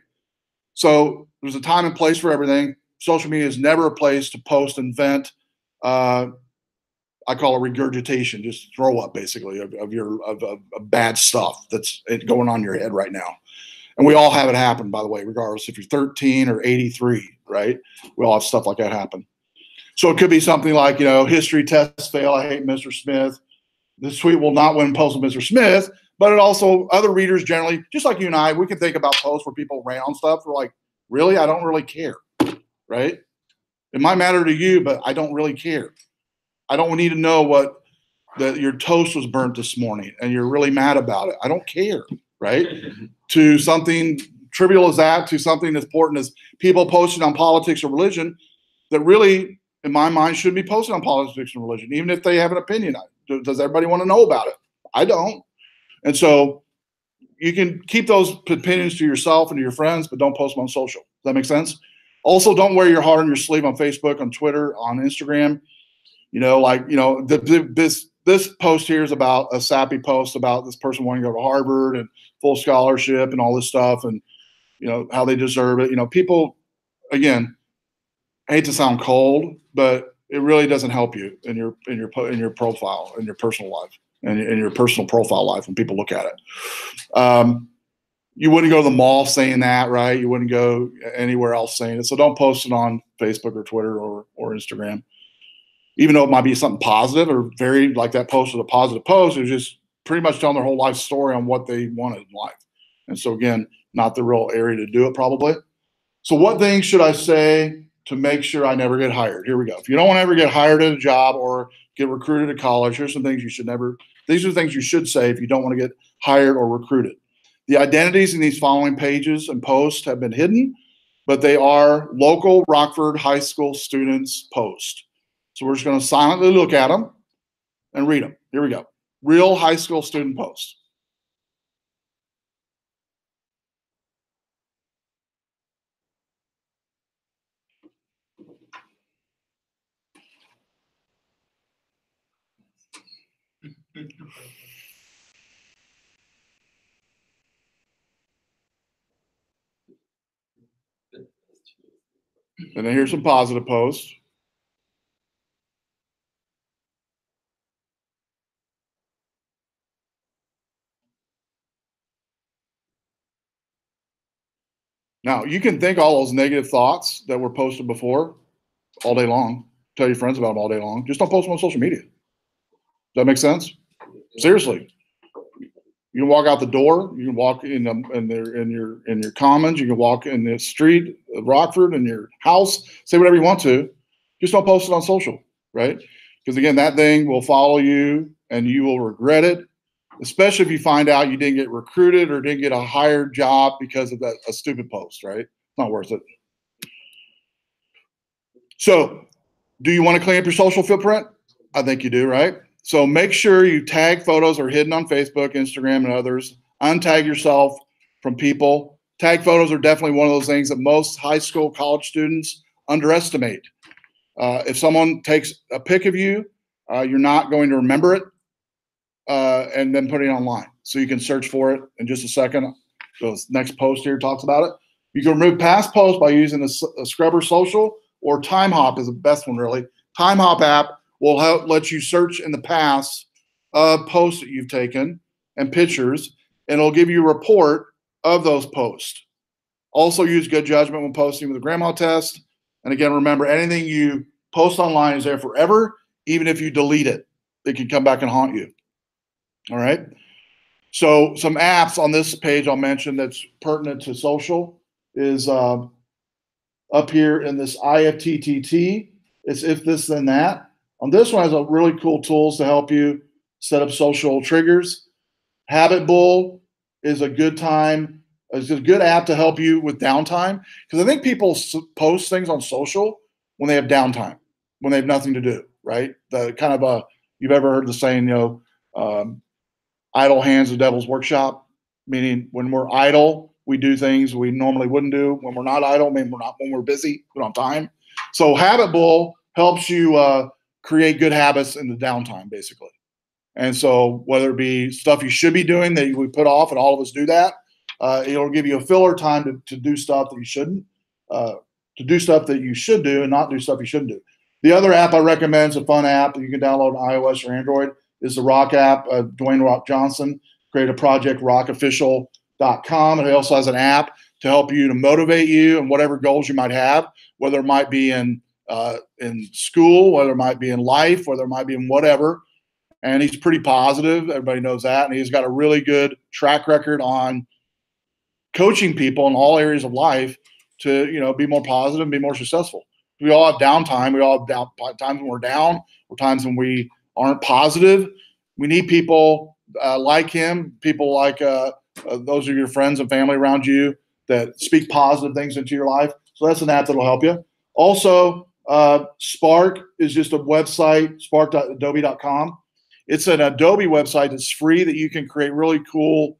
Speaker 3: So there's a time and place for everything. Social media is never a place to post and vent. I call it regurgitation, just throw up basically of bad stuff that's going on in your head right now. And we all have it happen, by the way, regardless if you're 13 or 83, right? We all have stuff like that happen. So it could be something like, history test fail. I hate Mr. Smith. This tweet will not win post with Mr. Smith, But it also, other readers generally, just like you and I, we can think about posts where people rant on stuff. We're like, really? I don't really care, right? It might matter to you, but I don't really care. I don't need to know that your toast was burnt this morning and you're really mad about it. I don't care, right? To something trivial as that, to something as important as people posting on politics or religion that really, in my mind, shouldn't be posting on politics and religion, even if they have an opinion. Does everybody want to know about it? I don't. And so you can keep those opinions to yourself and to your friends, but don't post them on social. Does that make sense? Also, don't wear your heart on your sleeve on Facebook, on Twitter, on Instagram. This post here is about a sappy post about this person wanting to go to Harvard and full scholarship and all this stuff, and how they deserve it. People, again, I hate to sound cold, but it really doesn't help you in your profile, in your personal life, and in your personal profile life when people look at it. You wouldn't go to the mall saying that, right? You wouldn't go anywhere else saying it. So don't post it on Facebook or Twitter or Instagram. Even though it might be something positive or very like that post was a positive post, it was just pretty much telling their whole life story on what they wanted in life. And so again, not the real area to do it probably. So what things should I say to make sure I never get hired? Here we go. If you don't want to ever get hired at a job or get recruited to college, here's some things these are the things you should say if you don't want to get hired or recruited. The identities in these following pages and posts have been hidden, but they are local Rockford High School students' posts. So we're just going to silently look at them and read them. Here we go. Real high school student posts. And then here's some positive posts. Now, you can think all those negative thoughts that were posted before all day long. Tell your friends about them all day long. Just don't post them on social media. Does that make sense? Seriously. You can walk out the door. You can walk in your commons. You can walk in the street of Rockford, in your house. Say whatever you want to. Just don't post it on social, right? Because again, that thing will follow you, and you will regret it. Especially if you find out you didn't get recruited or didn't get a hired job because of a stupid post, right? It's not worth it. So, do you want to clean up your social footprint? I think you do, right? So make sure you tag photos are hidden on Facebook, Instagram, and others. Untag yourself from people. Tag photos are definitely one of those things that most high school, college students underestimate. If someone takes a pic of you, you're not going to remember it. And then put it online. So you can search for it in just a second. So this next post here talks about it. You can remove past posts by using a Scrubber Social, or Time Hop is the best one, really. Time Hop app will let you search in the past posts that you've taken and pictures, and it'll give you a report of those posts. Also use good judgment when posting with a grandma test. And again, remember, anything you post online is there forever, even if you delete it. It can come back and haunt you. All right. So some apps on this page I'll mention that's pertinent to social is up here in this IFTTT. It's if this then that. On this one has a really cool tools to help you set up social triggers. Habit Bull is a good time. It's a good app to help you with downtime, because I think people post things on social when they have downtime, when they have nothing to do. Right. The kind of you've ever heard the saying, idle hands, the devil's workshop, meaning when we're idle, we do things we normally wouldn't do. When we're not idle, maybe when we're busy, we don't have time. So Habit Bull helps you create good habits in the downtime, basically. And so whether it be stuff you should be doing that we put off, and all of us do that, it'll give you a filler time to do stuff that you shouldn't, to do stuff that you should do and not do stuff you shouldn't do. The other app I recommend is a fun app that you can download on iOS or Android. Is the Rock app. Dwayne Rock Johnson created a project, rockofficial.com. And he also has an app to help you, to motivate you and whatever goals you might have, whether it might be in school, whether it might be in life, whether it might be in whatever. and he's pretty positive. Everybody knows that. And he's got a really good track record on coaching people in all areas of life to, be more positive and be more successful. We all have downtime. We all have times when we're down or times when we aren't positive. We need people like him, people like those are your friends and family around you that speak positive things into your life. So that's an app that'll help you. Also, Spark is just a website, spark.adobe.com. It's an Adobe website that's free that you can create really cool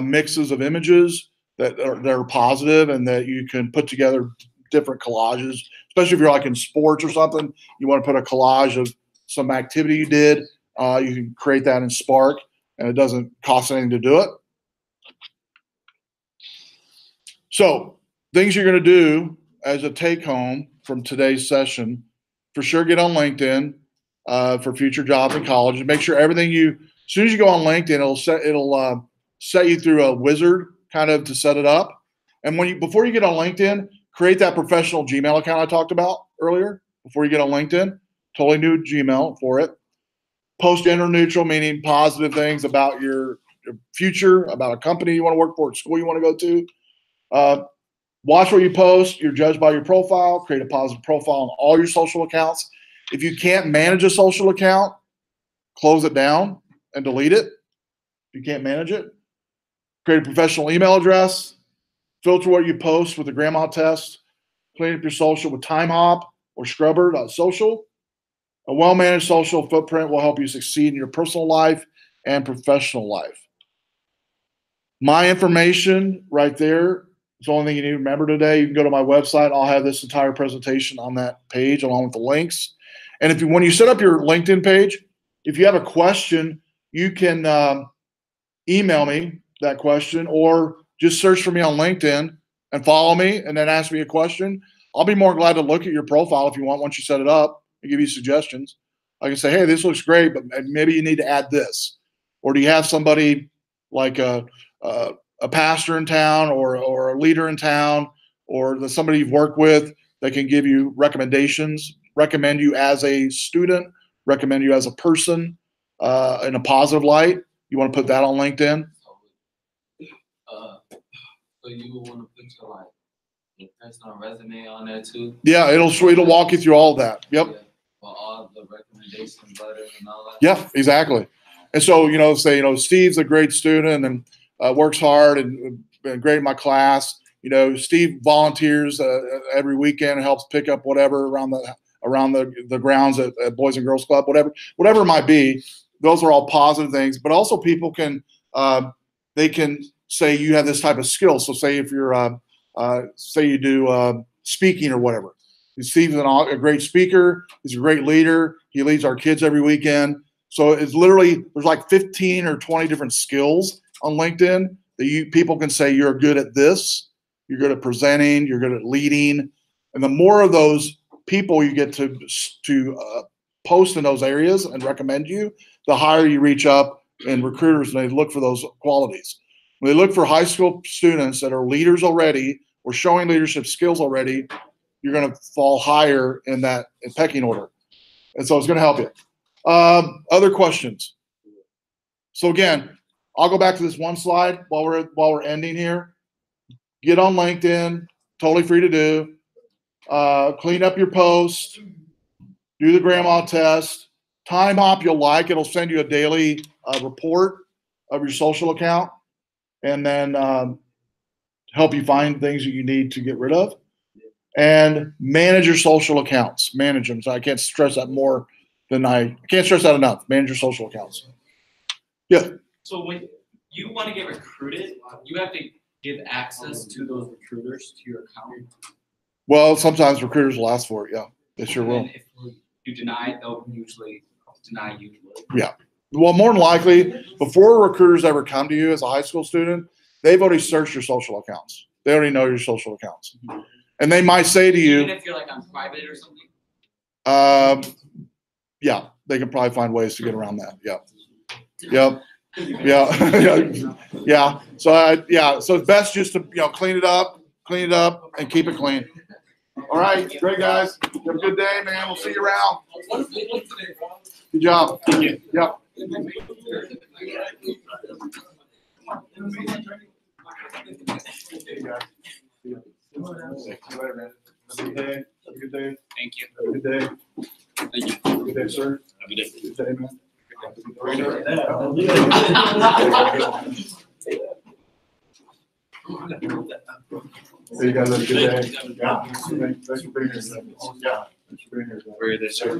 Speaker 3: mixes of images that are positive and that you can put together different collages, especially if you're like in sports or something. You want to put a collage of some activity you did. You can create that in Spark, and it doesn't cost anything to do it. So things you're going to do as a take home from today's session, for sure get on LinkedIn for future jobs in college. Make sure everything as soon as you go on LinkedIn, it'll set you through a wizard kind of to set it up. And before you get on LinkedIn, create that professional Gmail account I talked about earlier. Before you get on LinkedIn, totally new Gmail for it. Post gender neutral, meaning positive things about your future, about a company you want to work for, a school you want to go to. Watch what you post. You're judged by your profile. Create a positive profile on all your social accounts. If you can't manage a social account, close it down and delete it. If you can't manage it, create a professional email address. Filter what you post with the grandma test. Clean up your social with TimeHop or Scrubber.social. A well-managed social footprint will help you succeed in your personal life and professional life. My information right there is the only thing you need to remember today. You can go to my website. I'll have this entire presentation on that page along with the links. And when you set up your LinkedIn page, if you have a question, you can email me that question or just search for me on LinkedIn and follow me and then ask me a question. I'll be more glad to look at your profile if you want once you set it up and give you suggestions. I can say, hey, this looks great, but maybe you need to add this. Or do you have somebody like a pastor in town or a leader in town or somebody you've worked with that can give you recommendations, recommend you as a student, recommend you as a person in a positive light? You want to put that on LinkedIn?
Speaker 7: So you would want to put your personal resume on there too?
Speaker 3: Yeah, it'll walk you through all of that. Yep.
Speaker 7: Yeah, for all the recommendation letters and all that.
Speaker 3: Yeah, exactly. And so, say, Steve's a great student and works hard and been great in my class. Steve volunteers every weekend and helps pick up whatever around the grounds at Boys and Girls Club, whatever it might be. Those are all positive things. But also people can they can say you have this type of skill. So say if you're say you do speaking or whatever. Steve's a great speaker. He's a great leader. He leads our kids every weekend. So it's literally, there's like 15 or 20 different skills on LinkedIn that people can say you're good at this, you're good at presenting, you're good at leading. And the more of those people you get to post in those areas and recommend you, the higher you reach up in recruiters, and they look for those qualities. When they look for high school students that are leaders already or showing leadership skills already, you're going to fall higher in that pecking order. And so it's going to help you. Other questions? So again, I'll go back to this one slide while we're ending here. Get on LinkedIn, totally free to do. Clean up your post. Do the grandma test. TimeHop you'll like. It'll send you a daily report of your social account and then help you find things that you need to get rid of. And manage your social accounts. Manage them. So I can't stress that more than I can't stress that enough. Manage your social accounts. Yeah.
Speaker 9: So when you want to get recruited, you have to give access to those recruiters to your account.
Speaker 3: Well, sometimes recruiters will ask for it. Yeah, they sure will.
Speaker 9: And if you deny it, they'll usually deny you.
Speaker 3: Yeah. Well, more than likely, before recruiters ever come to you as a high school student, they've already searched your social accounts. They already know your social accounts. And they might say to you,
Speaker 9: even if you're like on private or something.
Speaker 3: Yeah, they can probably find ways to get around that. Yeah. Yep. Yeah. Yeah. So so it's best just to clean it up, and keep it clean. All right, great guys. Have a good day, man. We'll see you around. Good job.
Speaker 2: Thank you.
Speaker 3: Yep. Have a good day. Have a good day.
Speaker 2: Thank you.
Speaker 3: Have a good day.
Speaker 2: Thank you.
Speaker 3: Have a good day, sir.
Speaker 2: Have a good day.
Speaker 3: Good day, man. Hey, you guys have a good day. Yeah. Thanks for being here. Yeah. Thanks for being here.
Speaker 2: Where are they, sir?